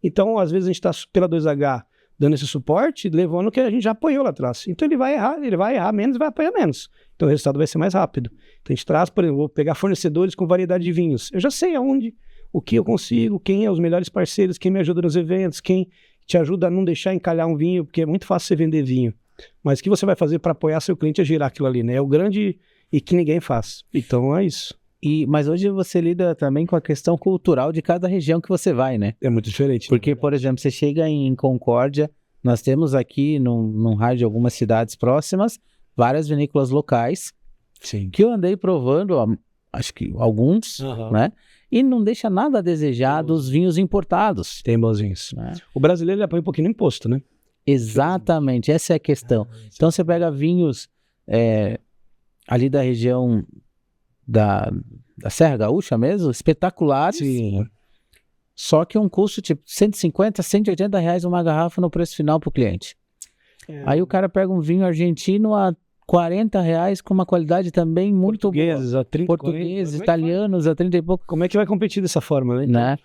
B: Então, às vezes a gente está pela 2H dando esse suporte, levando o que a gente já apanhou lá atrás. Então ele vai errar menos e vai apanhar menos. Então o resultado vai ser mais rápido. Então a gente traz, por exemplo, vou pegar fornecedores com variedade de vinhos. Eu já sei o que eu consigo, quem é os melhores parceiros, quem me ajuda nos eventos, quem te ajuda a não deixar encalhar um vinho, porque é muito fácil você vender vinho. Mas o que você vai fazer para apoiar seu cliente é girar aquilo ali, né? É o grande e que ninguém faz. Então é isso.
A: Mas hoje você lida também com a questão cultural de cada região que você vai, né?
B: É muito diferente.
A: Porque, por exemplo, você chega em Concórdia, nós temos aqui, num raio de algumas cidades próximas, várias vinícolas locais.
B: Sim. Que
A: eu andei provando, acho que alguns, né? E não deixa nada a desejar dos vinhos importados.
B: Tem bonzinhos. Né? O brasileiro, ele apanha um pouquinho no imposto, né?
A: Exatamente, essa é a questão. Então você pega vinhos ali da região da Serra Gaúcha mesmo, espetaculares.
B: Sim.
A: Só que um custo tipo 150, 180 reais uma garrafa no preço final para o cliente. Aí o cara pega um vinho argentino a 40 reais com uma qualidade também muito
B: portugueses,
A: boa.
B: A 30,
A: portugueses, 40, italianos a 30 e pouco.
B: Como é que vai competir dessa forma, né? Então,
A: né?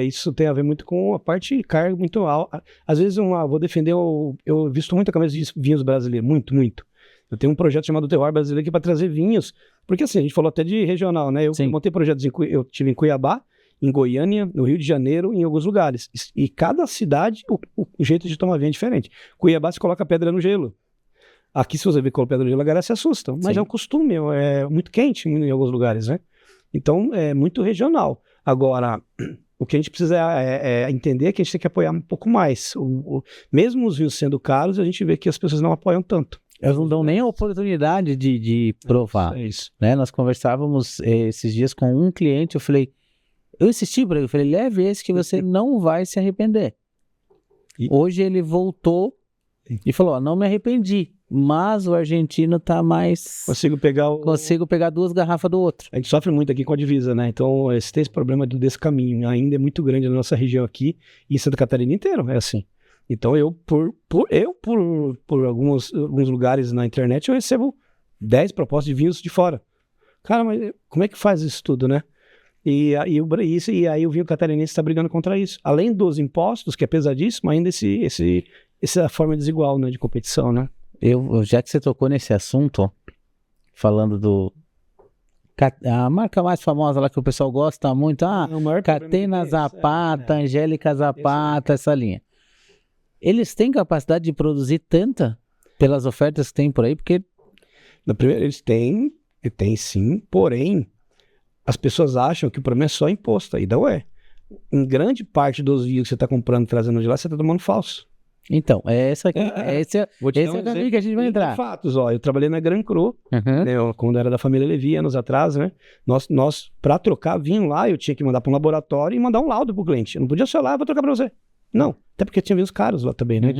B: Isso tem a ver muito com a parte de carga muito alta. Às vezes vou defender, eu visto muito a camisa de vinhos brasileiros, muito. Eu tenho um projeto chamado Terroir Brasileiro aqui para trazer vinhos, porque assim, a gente falou até de regional, né? Eu montei projetos, eu tive em Cuiabá, em Goiânia, no Rio de Janeiro, em alguns lugares. E cada cidade, o jeito de tomar vinho é diferente. Cuiabá se coloca pedra no gelo. Aqui, se você vê com pedra no gelo, a galera se assusta. Mas Sim. É um costume, é muito quente em alguns lugares, né? Então, é muito regional. Agora, o que a gente precisa é entender que a gente tem que apoiar um pouco mais. Mesmo os vinhos sendo caros, a gente vê que as pessoas não apoiam tanto.
A: Elas não dão nem a oportunidade de provar.
B: É isso.
A: Né? Nós conversávamos esses dias com um cliente, eu insisti para ele, eu falei, leve esse que você não vai se arrepender. Hoje ele voltou E falou, ó, não me arrependi, mas o argentino tá mais...
B: Consigo pegar
A: 2 garrafas do outro.
B: A gente sofre muito aqui com a divisa, né? Então, esse problema desse caminho ainda é muito grande na nossa região aqui e em Santa Catarina inteiro, é assim. Então, por alguns lugares na internet, eu recebo 10 propostas de vinhos de fora. Cara, mas como é que faz isso tudo, né? E aí o vinho catarinense está brigando contra isso. Além dos impostos, que é pesadíssimo, ainda essa forma desigual, né, de competição, né?
A: Já que você tocou nesse assunto, ó, falando a marca mais famosa lá que o pessoal gosta muito, Catena Zapata, Angélica Zapata, essa linha. Eles têm capacidade de produzir tanta pelas ofertas que tem por aí? Porque...
B: Eles têm sim, porém, as pessoas acham que o problema é só imposto, aí não é. Em grande parte dos vinhos que você está comprando, trazendo de lá, você está tomando falso.
A: Então, esse é o caminho que a gente vai entrar.
B: Fatos, ó, eu trabalhei na Gran Cru, né, quando era da família Levi, anos atrás, né? Nós para trocar vinho lá, eu tinha que mandar para um laboratório e mandar um laudo pro cliente. Eu não podia só lá, vou trocar para você. Não, até porque tinha vinhos caros lá também, né?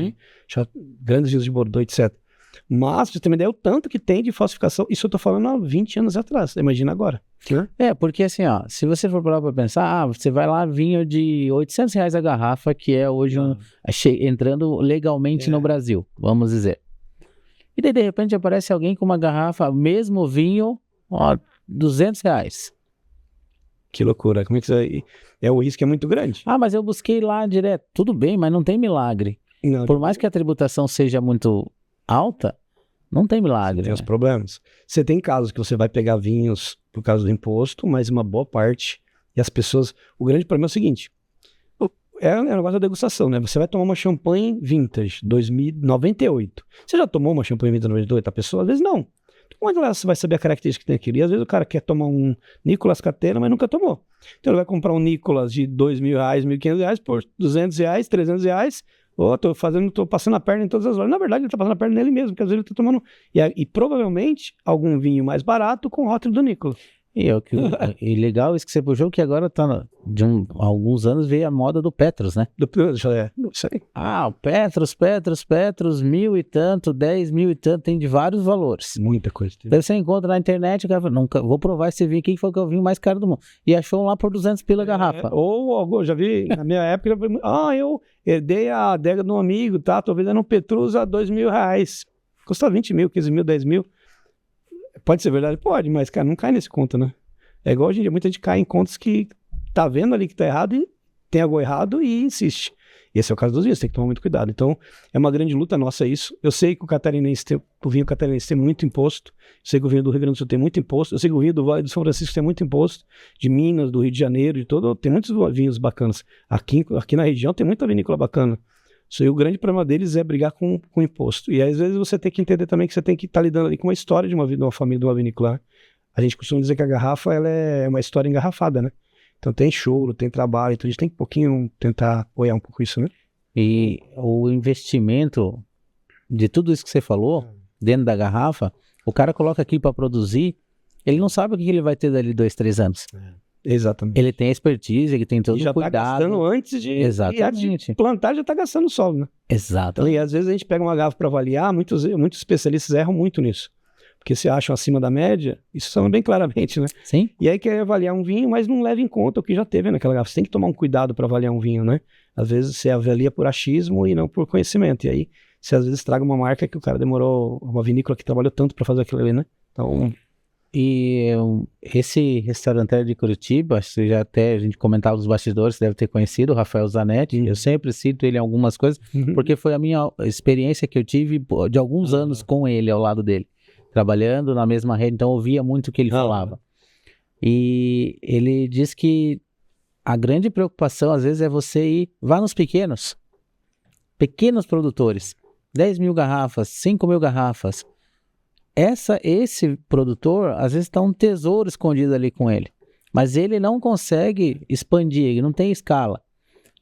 B: Grandes vinhos de Bordeaux, etc. Mas, você tem uma ideia, o tanto que tem de falsificação, isso eu tô falando há 20 anos atrás, imagina agora.
A: Porque assim, ó, se você for parar pra pensar, você vai lá, vinho de R$800 a garrafa, que é hoje entrando legalmente no Brasil, vamos dizer. E daí, de repente, aparece alguém com uma garrafa, mesmo vinho, ó, R$200.
B: Que loucura, como é que isso aí? O risco é muito grande.
A: Mas eu busquei lá direto, tudo bem, mas não tem milagre.
B: Não,
A: por mais que a tributação seja muito alta, não tem milagre.
B: Tem os problemas. Você tem casos que você vai pegar vinhos por causa do imposto, mas uma boa parte, e as pessoas... O grande problema é o seguinte, é um negócio da degustação, né? Você vai tomar uma champanhe vintage 2098. Você já tomou uma champanhe vintage 98? A pessoa, às vezes, não. Onde você vai saber a característica que tem aquilo? E às vezes o cara quer tomar um Nicolas Catena, mas nunca tomou. Então ele vai comprar um Nicolas de R$2.000, R$1.500 por R$200, R$300, tô passando a perna em todas as horas. Na verdade, ele tá passando a perna nele mesmo, porque às vezes ele tá tomando... E provavelmente algum vinho mais barato com o rótulo do Nicolas.
A: E legal isso que você puxou, que agora tá alguns anos veio a moda do Petrus, né?
B: Isso aí.
A: O Petrus, 1.000 e tanto, 10.000 e tanto, tem de vários valores.
B: Muita coisa.
A: Daí você encontra na internet, o cara fala, nunca vou provar esse vinho aqui, que foi o vinho mais caro do mundo. E achou um lá por 200 pila a garrafa.
B: Ou já vi, na minha época, eu herdei a adega de um amigo, tá? Tô vendendo um Petrus a R$2.000. Custa 20 mil, 15 mil, 10 mil. Pode ser verdade? Pode, mas, cara, não cai nesse conto, né? É igual hoje em dia, muita gente cai em contas que tá vendo ali que tá errado e tem algo errado e insiste. E esse é o caso dos vinhos, tem que tomar muito cuidado. Então, é uma grande luta nossa isso. Eu sei que o vinho catarinense tem muito imposto, eu sei que o vinho do Rio Grande do Sul tem muito imposto, eu sei que o vinho do Vale do São Francisco tem muito imposto, de Minas, do Rio de Janeiro, de todo, tem muitos vinhos bacanas. Aqui na região tem muita vinícola bacana. Isso aí, o grande problema deles é brigar com imposto. E às vezes você tem que entender também que você tem que estar lidando ali com uma história de uma família, de uma vinícola. A gente costuma dizer que a garrafa ela é uma história engarrafada, né? Então tem choro, tem trabalho, então a gente tem que um pouquinho tentar apoiar um pouco isso, né?
A: E o investimento de tudo isso que você falou, dentro da garrafa, o cara coloca aqui para produzir, ele não sabe o que ele vai ter dali 2, 3 anos.
B: Exatamente.
A: Ele tem expertise, ele tem todo o cuidado. Já
B: tá gastando antes de plantar, já tá gastando o solo, né?
A: Exato.
B: E às vezes a gente pega uma garrafa para avaliar, muitos especialistas erram muito nisso. Porque se acham acima da média, isso são bem claramente, né?
A: Sim.
B: E aí quer avaliar um vinho, mas não leva em conta o que já teve naquela garrafa. Você tem que tomar um cuidado para avaliar um vinho, né? Às vezes você avalia por achismo e não por conhecimento. E aí você às vezes traga uma marca que o cara demorou, uma vinícola que trabalhou tanto para fazer aquilo ali, né? Então...
A: E esse restauranteiro de Curitiba, a gente comentava dos bastidores, você deve ter conhecido, o Rafael Zanetti. Eu sempre cito ele em algumas coisas, porque foi a minha experiência que eu tive de alguns anos com ele, ao lado dele, trabalhando na mesma rede, então eu ouvia muito o que ele falava. E ele diz que a grande preocupação, às vezes, é você vá nos pequenos produtores, 10.000 garrafas, 5.000 garrafas. Esse produtor, às vezes está um tesouro escondido ali com ele, mas ele não consegue expandir, ele não tem escala.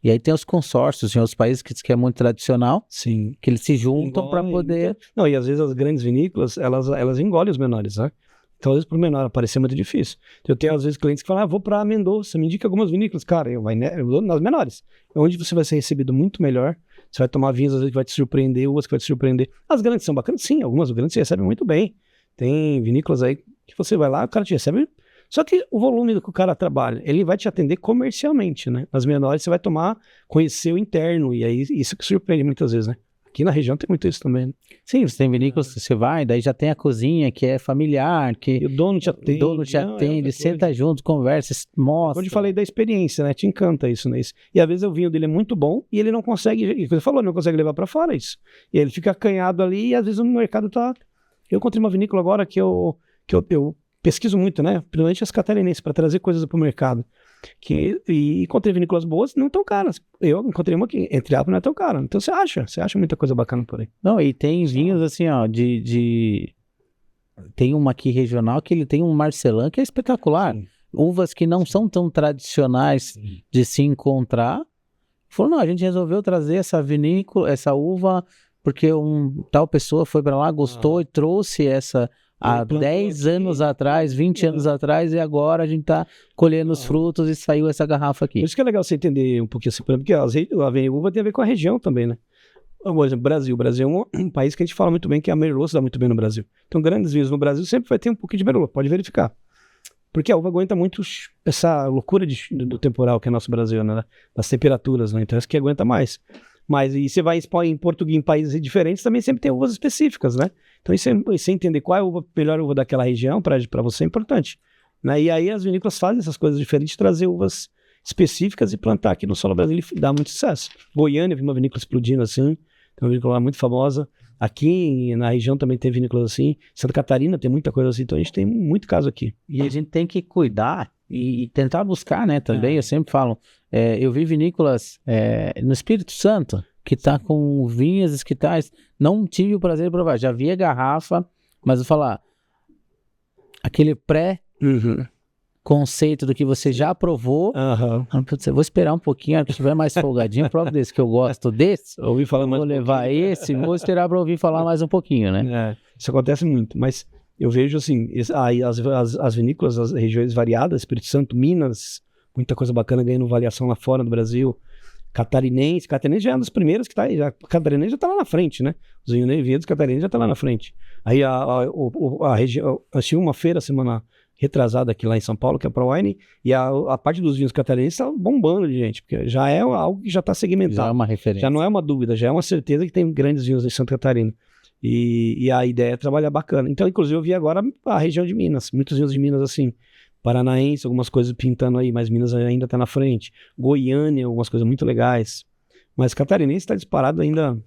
A: E aí tem os consórcios em outros países que é muito tradicional,
B: sim,
A: que eles se juntam para poder...
B: Não, e às vezes as grandes vinícolas, elas engolem os menores, né? Então, às vezes, para o menor aparecer é muito difícil. Eu tenho, às vezes, clientes que falam, vou para Mendoza, me indica algumas vinícolas. Cara, eu vou nas menores. É onde você vai ser recebido muito melhor. Você vai tomar vinhos, às vezes, que vai te surpreender, uvas que vai te surpreender. As grandes são bacanas? Sim, algumas grandes você recebe muito bem. Tem vinícolas aí que você vai lá, o cara te recebe. Só que o volume do que o cara trabalha, ele vai te atender comercialmente, né? Nas menores você vai conhecer o interno, e aí isso que surpreende muitas vezes, né? Aqui na região tem muito isso também, né?
A: Sim, você tem vinícolas que você vai, daí já tem a cozinha que é familiar, que
B: E o dono te atende.
A: Atende, senta junto, conversa, mostra.
B: Onde eu falei da experiência, né? Te encanta isso, né? E às vezes o vinho dele é muito bom e ele não consegue, e você falou, não consegue levar pra fora isso. E ele fica acanhado ali e às vezes o mercado tá... Eu encontrei uma vinícola agora que eu pesquiso muito, né? Principalmente as catarinenses, para trazer coisas pro mercado. E encontrei vinícolas boas, não tão caras. Eu encontrei uma que, entre aspas, não é tão cara. Então você acha muita coisa bacana por aí.
A: Não, e tem vinhos assim, ó, tem uma aqui regional que ele tem um Marcelin que é espetacular.
B: Sim.
A: Uvas que não são tão tradicionais de se encontrar. Falou, não, a gente resolveu trazer essa vinícola, essa uva, porque tal pessoa foi para lá, gostou e trouxe essa há 10 anos atrás, 20 anos atrás, e agora a gente tá colhendo os frutos e saiu essa garrafa aqui.
B: Por isso que é legal você entender um pouquinho assim, porque a uva tem a ver com a região também, né? Por exemplo, Brasil. O Brasil é um país que a gente fala muito bem, que a Merlot se dá muito bem no Brasil. Então, grandes vinhos no Brasil sempre vai ter um pouquinho de Merlot, pode verificar. Porque a uva aguenta muito essa loucura do temporal que é nosso Brasil, né? Das temperaturas, né? Então, isso que aguenta mais. Mas e você vai em Portugal, em países diferentes, também sempre tem uvas específicas, né? Então, você entender qual é a melhor uva daquela região para você é importante, né? E aí as vinícolas fazem essas coisas diferentes, trazer uvas específicas e plantar aqui no solo brasileiro e dá muito sucesso. Goiânia, vi uma vinícola explodindo assim, tem uma vinícola lá muito famosa. Aqui na região também tem vinícolas assim. Santa Catarina tem muita coisa assim, então a gente tem muito caso aqui.
A: E a gente tem que cuidar e tentar buscar, né, também. Eu sempre falo, eu vi vinícolas no Espírito Santo, que tá com vinhas esquitais, não tive o prazer de provar, já vi a garrafa, mas vou falar, aquele pré-conceito do que você já provou, eu vou esperar um pouquinho, se tiver mais folgadinho, eu provo desse, que eu gosto desse,
B: ouvi falar mais
A: vou levar esse, vou esperar para ouvir falar mais um pouquinho, né?
B: Isso acontece muito, mas eu vejo assim, as vinícolas, as regiões variadas, Espírito Santo, Minas, muita coisa bacana ganhando avaliação lá fora do Brasil. Catarinense já é um dos primeiros que tá aí, Catarinense já tá lá na frente, né? Os vinhedos catarinenses já tá lá na frente. Aí a região, eu tinha uma feira semana retrasada aqui lá em São Paulo, que é a ProWine, e a parte dos vinhos catarinenses tá bombando de gente, porque já é algo que já tá segmentado.
A: Já é uma referência.
B: Já não é uma dúvida, já é uma certeza que tem grandes vinhos em Santa Catarina. E a ideia é trabalhar bacana. Então, inclusive, eu vi agora a região de Minas, muitos vinhos de Minas assim, Paranaense, algumas coisas pintando aí, mas Minas ainda tá na frente. Goiânia, algumas coisas muito legais. Mas Catarinense tá disparado ainda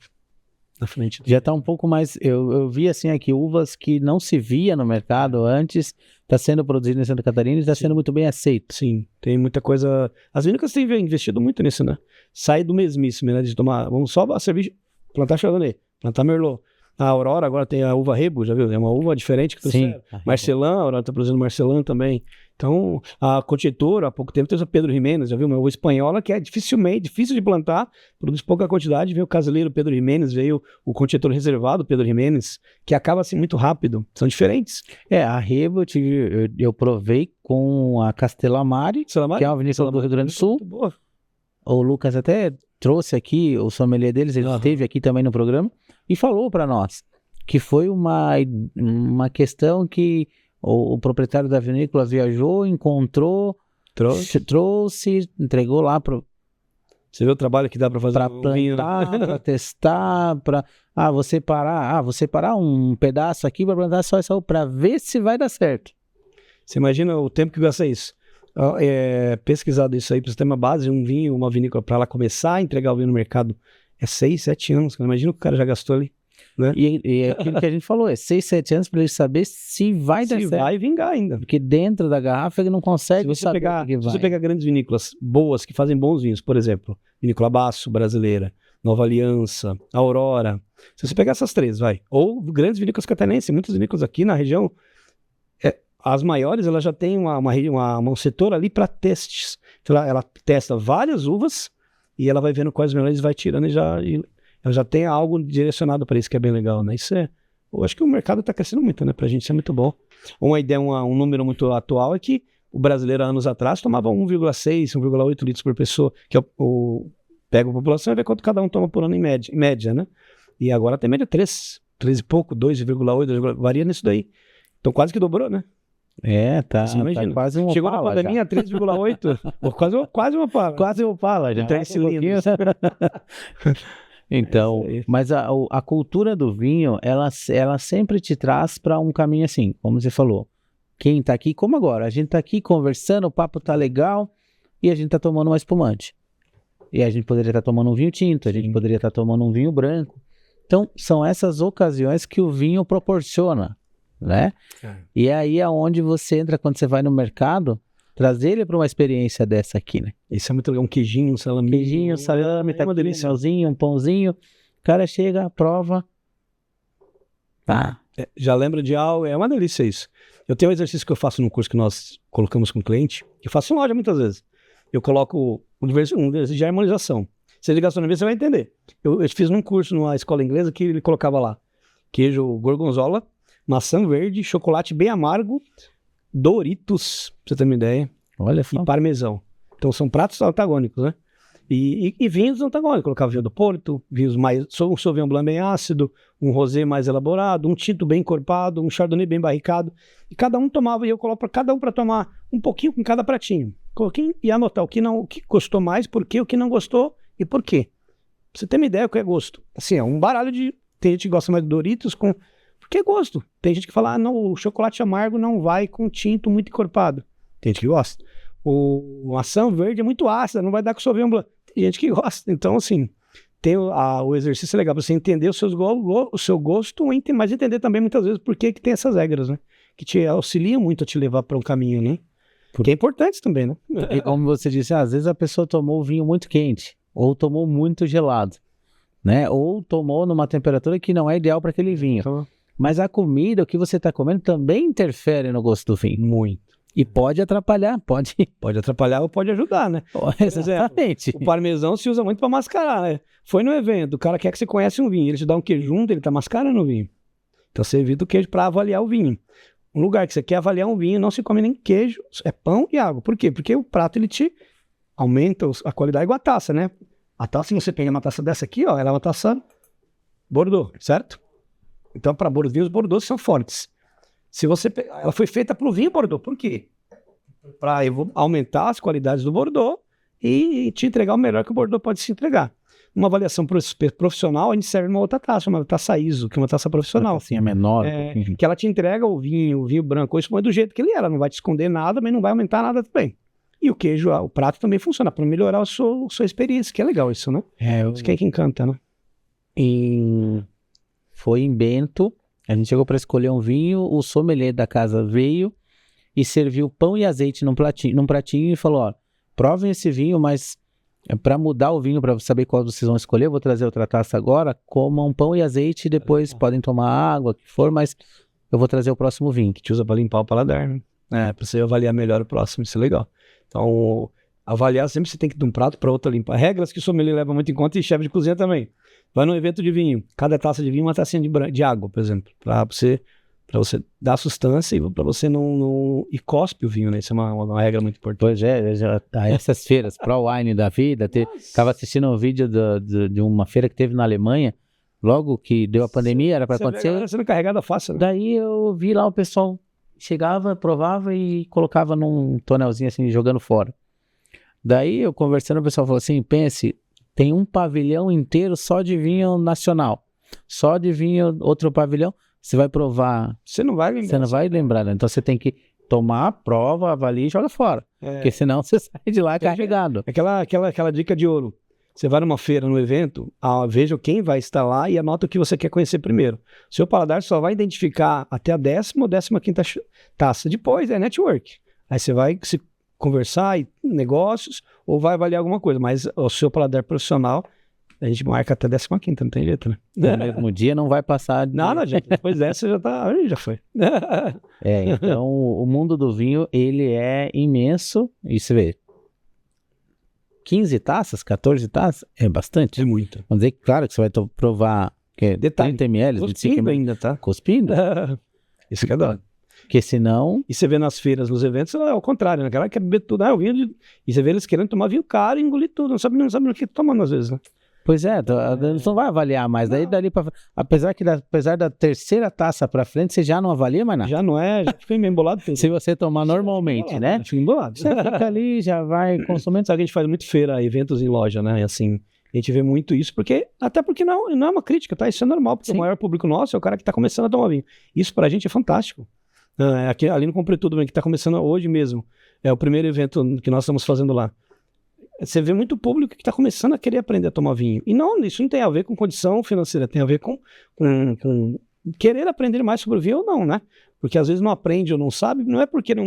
B: na frente.
A: Já tá um pouco mais... Eu vi assim aqui, uvas que não se via no mercado antes, tá sendo produzido em Santa Catarina e tá sendo muito bem aceito.
B: Sim, tem muita coisa... As vinícolas têm investido muito nisso, né? Sai do mesmice, né? De tomar... Vamos só a cerveja, plantar Chardonnay, plantar Merlot. A Aurora agora tem a uva Rebo, já viu? É uma uva diferente que trouxeram. Marcelin, a Aurora tá produzindo Marcelin também. Então, a Conchetor, há pouco tempo, tem o Pedro Ximénez, já viu? Uma uva espanhola que é difícil de plantar, produz pouca quantidade. Veio o Caseleiro Pedro Ximénez, veio o Conchetor reservado Pedro Ximénez, que acaba assim muito rápido. São diferentes.
A: A Rebo eu provei com a Castelamare, que é uma vinícola do Rio Grande do Sul.
B: Boa.
A: O Lucas até trouxe aqui, o sommelier deles, ele esteve aqui também no programa, e falou para nós que foi uma questão que o proprietário da vinícola viajou, encontrou, trouxe, entregou lá para...
B: Você vê o trabalho que dá para fazer
A: para plantar, para testar, para vou separar um pedaço aqui para plantar só essa para ver se vai dar certo.
B: Você imagina o tempo que gasta isso? Pesquisado isso aí para você ter uma base, um vinho, uma vinícola para ela começar a entregar o vinho no mercado é 6, 7 anos. Imagina o que o cara já gastou ali, né?
A: E aquilo que a gente falou, 6, 7 anos para ele saber se vai dar certo.
B: Se vai vingar ainda.
A: Porque dentro da garrafa ele não consegue saber o que vai.
B: Se você pegar grandes vinícolas boas, que fazem bons vinhos, por exemplo, Vinícola Basso, brasileira, Nova Aliança, Aurora. Se você pegar essas três, ou grandes vinícolas catarinenses, muitas vinícolas aqui na região, as maiores, ela já tem um setor ali para testes. Então, ela testa várias uvas e ela vai vendo quais melhores vai tirando e ela já tem algo direcionado para isso, que é bem legal, né? Eu acho que o mercado está crescendo muito, né? Pra gente isso é muito bom. Uma ideia, um número muito atual é que o brasileiro, há anos atrás, tomava 1,6, 1,8 litros por pessoa, que pega a população e vê quanto cada um toma por ano em média, né? E agora tem média 3 e pouco, 2,8, varia nisso daí. Então quase que dobrou, né?
A: Tá
B: imagina.
A: quase uma
B: Chegou
A: Opala
B: na pandemia, 3,8, quase uma Opala.
A: Quase uma Opala já.
B: 3 cilindros.
A: Então,
B: É isso aí.
A: mas a cultura do vinho, ela sempre te traz para um caminho assim, como você falou. Quem tá aqui, como agora, a gente tá aqui conversando, o papo tá legal e a gente tá tomando uma espumante. E a gente poderia estar tomando um vinho tinto, a gente poderia estar tomando um vinho branco. Então, são essas ocasiões que o vinho proporciona, né? E aí é onde você entra, quando você vai no mercado, trazer ele para uma experiência dessa aqui, né?
B: Isso é muito legal, um queijinho, um salame.
A: Queijinho, salame, tá
B: uma
A: aqui, um
B: delícia.
A: melzinho, um pãozinho. O cara chega, prova. Tá.
B: Já lembra de algo, é uma delícia isso. Eu tenho um exercício que eu faço no curso que nós colocamos com o cliente, que eu faço em loja muitas vezes. Eu coloco um exercício de harmonização. Se ligar só na vez, você vai entender. Eu fiz num curso numa escola inglesa que ele colocava lá queijo gorgonzola, maçã verde, chocolate bem amargo, Doritos, pra você ter uma ideia,
A: Olha só.
B: e parmesão. Então são pratos antagônicos, né? E vinhos antagônicos. Colocava vinho do Porto, vinhos mais... Um Sauvignon Blanc bem ácido, um rosé mais elaborado, um tinto bem encorpado, um chardonnay bem barricado. E cada um tomava, e eu coloco para cada um para tomar um pouquinho com cada pratinho. Coloquei e anotar o que gostou mais, por quê, o que não gostou e por quê. Pra você ter uma ideia do que é gosto. Assim, é um baralho de... Tem gente que gosta mais de Doritos com... Porque é gosto. Tem gente que fala, não, o chocolate amargo não vai com tinto muito encorpado. Tem gente que gosta. O maçã verde é muito ácida, não vai dar com Sauvignon Blanc. Tem gente que gosta. Então, assim, o exercício é legal para você entender o seu gosto, mas entender também muitas vezes por que tem essas regras, né? Que te auxiliam muito a te levar para um caminho, né? Porque é importante também, né?
A: E como você disse, às vezes a pessoa tomou vinho muito quente, ou tomou muito gelado, né? Ou tomou numa temperatura que não é ideal para aquele vinho.
B: Então,
A: Mas a comida, o que você está comendo, também interfere no gosto do vinho.
B: muito.
A: E pode atrapalhar, pode.
B: Pode atrapalhar ou pode ajudar, né?
A: Exatamente.
B: O parmesão se usa muito para mascarar, né? Foi no evento, o cara quer que você conhece um vinho, ele te dá um queijo junto, ele tá mascarando o vinho. Então você evita o queijo para avaliar o vinho. Um lugar que você quer avaliar um vinho, não se come nem queijo, é pão e água. Por quê? Porque o prato ele te aumenta a qualidade igual a taça, né? A taça, se você pegar uma taça dessa aqui, ó, ela é uma taça Bordeaux, certo? Então, para vinhos Bordeaux são fortes. Ela foi feita para o vinho Bordeaux. Por quê? Para aumentar as qualidades do Bordeaux e te entregar o melhor que o Bordeaux pode se entregar. Uma avaliação profissional, a gente serve uma outra taça, uma taça ISO, que é uma taça profissional.
A: Assim é menor.
B: Que ela te entrega o vinho branco, isso é do jeito que ele era. Não vai te esconder nada, mas não vai aumentar nada também. E o queijo, o prato também funciona para melhorar a sua experiência, que é legal isso, né? Isso que é que encanta, né?
A: Foi em Bento, a gente chegou para escolher um vinho, o sommelier da casa veio e serviu pão e azeite num pratinho e falou, ó, provem esse vinho, mas para mudar o vinho, para saber qual vocês vão escolher, eu vou trazer outra taça agora, comam pão e azeite e depois podem tomar água, o que for, mas eu vou trazer o próximo vinho.
B: Que te usa para limpar o paladar, né? Para você avaliar melhor o próximo, isso é legal. Então, avaliar sempre você tem que ir de um prato para outro limpar. Regras que o sommelier leva muito em conta e chefe de cozinha também. Vai num evento de vinho, cada taça de vinho uma tacinha de água, por exemplo, para você dar sustância e para você não e cospe o vinho, né? Isso é uma regra muito importante.
A: Pois essas feiras, Pro Wine da vida, estava assistindo um vídeo de uma feira que teve na Alemanha, logo que deu a pandemia, era para acontecer.
B: Você sendo carregada fácil, né?
A: Daí eu vi lá o pessoal chegava, provava e colocava num tonelzinho assim, jogando fora. Daí eu conversando, o pessoal falou assim, pense, tem um pavilhão inteiro só de vinho nacional, só de vinho, outro pavilhão, você vai provar,
B: você não vai
A: lembrar, né? Então você tem que tomar, prova, avalia e joga fora, porque senão você sai de lá carregado.
B: Aquela dica de ouro, você vai numa feira, num evento, veja quem vai estar lá e anota o que você quer conhecer primeiro. Seu paladar só vai identificar até a 10ª ou 15ª taça, depois é network, aí você vai se conversar em negócios ou vai avaliar alguma coisa, mas o seu paladar profissional a gente marca até 15ª, não tem jeito, né?
A: No mesmo dia não vai passar...
B: Não adianta, depois dessa já foi.
A: Então o mundo do vinho, ele é imenso, e você vê, 15 taças, 14 taças, é bastante.
B: É muito.
A: Vamos dizer que, claro, que você vai provar 30 ml, 25 ml.
B: ainda, tá?
A: Cuspindo.
B: Isso que é dó.
A: Porque senão...
B: E você vê nas feiras, nos eventos, é o contrário, né? A galera quer beber tudo, o vinho e você vê eles querendo tomar vinho caro e engolir tudo, não sabe o que tá tomando às vezes, né?
A: Pois é, você não vai avaliar mais. Daí dali pra... Apesar da terceira taça pra frente, você já não avalia mais nada.
B: Já não é, já fica meio embolado.
A: Se você tomar normalmente, né?
B: Fica embolado.
A: Você fica ali, já vai consumindo.
B: Sabe que a gente faz muito feira, eventos em loja, né? E assim, a gente vê muito isso, até porque não é uma crítica, tá? Isso é normal, porque o maior público nosso é o cara que tá começando a tomar vinho. Isso pra gente é fantástico. Aqui, ali no Comprei Tudo, que tá começando hoje mesmo, é o primeiro evento que nós estamos fazendo lá. Você vê muito público que está começando a querer aprender a tomar vinho. E não, isso não tem a ver com condição financeira, tem a ver com querer aprender mais sobre o vinho ou não, né? Porque às vezes não aprende ou não sabe, não é porque não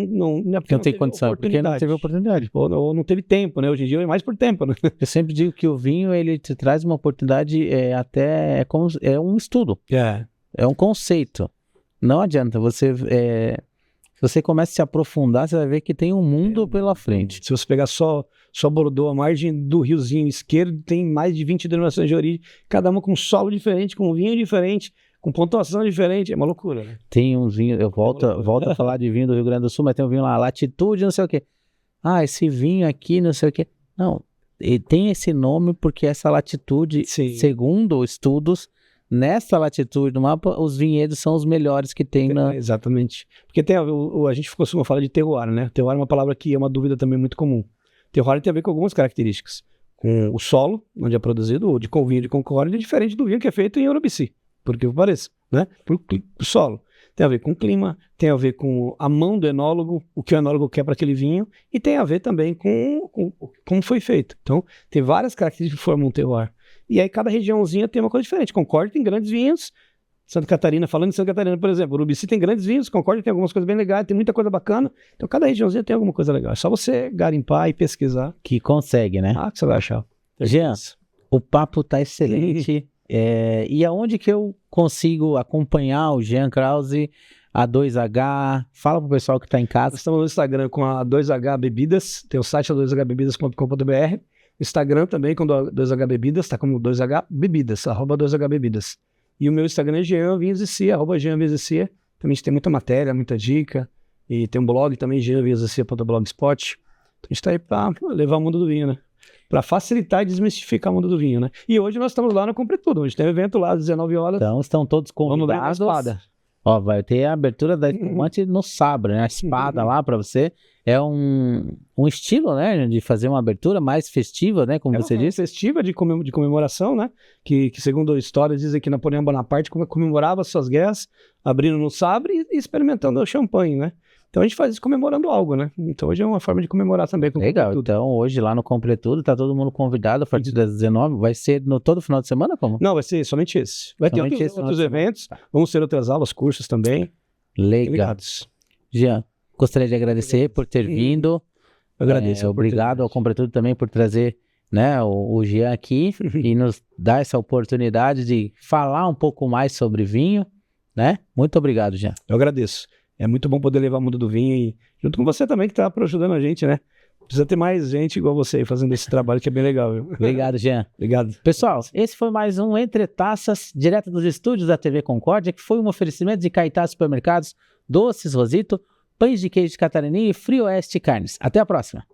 A: tem condição, porque não teve oportunidade.
B: Ou não teve tempo, né? Hoje em dia é mais por tempo, né?
A: Eu sempre digo que o vinho, ele te traz uma oportunidade, é um estudo, é um conceito. Não adianta, se você começa a se aprofundar, você vai ver que tem um mundo pela frente.
B: Se você pegar só Bordeaux, a margem do riozinho esquerdo tem mais de 20 denominações de origem, cada uma com solo diferente, com vinho diferente, com pontuação diferente, é uma loucura, né?
A: Tem uns vinhos, eu volto a falar de vinho do Rio Grande do Sul, mas tem um vinho lá, Latitude, não sei o quê. Esse vinho aqui, não sei o quê. Não, ele tem esse nome porque essa latitude, segundo estudos, nessa latitude do mapa, os vinhedos são os melhores que tem na...
B: Exatamente. Porque a gente costuma falar de terroir, né? Terroir é uma palavra que é uma dúvida também muito comum. Terroir tem a ver com algumas características. Com o solo, onde é produzido, o vinho de Concórdia é diferente do vinho que é feito em Urubici, por que pareça, né? Por solo. Tem a ver com o clima, tem a ver com a mão do enólogo, o que o enólogo quer para aquele vinho, e tem a ver também com como foi feito. Então, tem várias características que formam um terroir. E aí cada regiãozinha tem uma coisa diferente. Concórdia tem grandes vinhos, Santa Catarina, falando em Santa Catarina, por exemplo, Urubici tem grandes vinhos, Concórdia tem algumas coisas bem legais, tem muita coisa bacana. Então cada regiãozinha tem alguma coisa legal. É só você garimpar e pesquisar.
A: Que consegue, né?
B: Que você vai achar.
A: Jean, o papo tá excelente. E aonde que eu consigo acompanhar o Jean Krause, a 2H? Fala pro pessoal que tá em casa.
B: Nós estamos no Instagram com a 2H Bebidas, tem o site 2hbebidas.com.br. Instagram também com 2H Bebidas, tá como 2H Bebidas, @2H Bebidas. E o meu Instagram é Jean Vinhos e Cia, @Jean Vinhos e Cia. Também a gente tem muita matéria, muita dica. E tem um blog também, jeanvinhosecia.blogspot. Então a gente tá aí pra levar o mundo do vinho, né? Pra facilitar e desmistificar o mundo do vinho, né? E hoje nós estamos lá no Comprei Tudo. A gente tem um evento lá às 19 horas.
A: Então estão todos convidados.
B: Vamos ver a espada.
A: Vai ter a abertura da espumante no Sabre, né? A espada lá pra você. É um estilo, né? De fazer uma abertura mais festiva, né? Como você disse.
B: Festiva de comemoração, né? Que segundo histórias dizem que Napoleão Bonaparte comemorava suas guerras, abrindo no Sabre e experimentando o champanhe, né? Então a gente faz isso comemorando algo, né? Então hoje é uma forma de comemorar também.
A: Legal, então hoje lá no Comprei Tudo, tá todo mundo convidado a partir das 19, vai ser todo final de semana, como?
B: Não, vai ser somente esse. Vai ter outros eventos, vamos ter outras aulas, cursos também.
A: Legal. Jean, gostaria de agradecer por ter vindo.
B: Eu agradeço.
A: Obrigado ao Comprei Tudo também por trazer, né, o Jean aqui e nos dar essa oportunidade de falar um pouco mais sobre vinho, né? Muito obrigado, Jean.
B: Eu agradeço. É muito bom poder levar o mundo do vinho e junto com você também que está ajudando a gente, né? Precisa ter mais gente igual você fazendo esse trabalho que é bem legal, viu?
A: Obrigado, Jean.
B: Obrigado.
A: Pessoal, esse foi mais um Entre Taças, direto dos estúdios da TV Concórdia, que foi um oferecimento de Caetá Supermercados, Doces Rosito, Pães de Queijo Catarini e Frioeste Carnes. Até a próxima.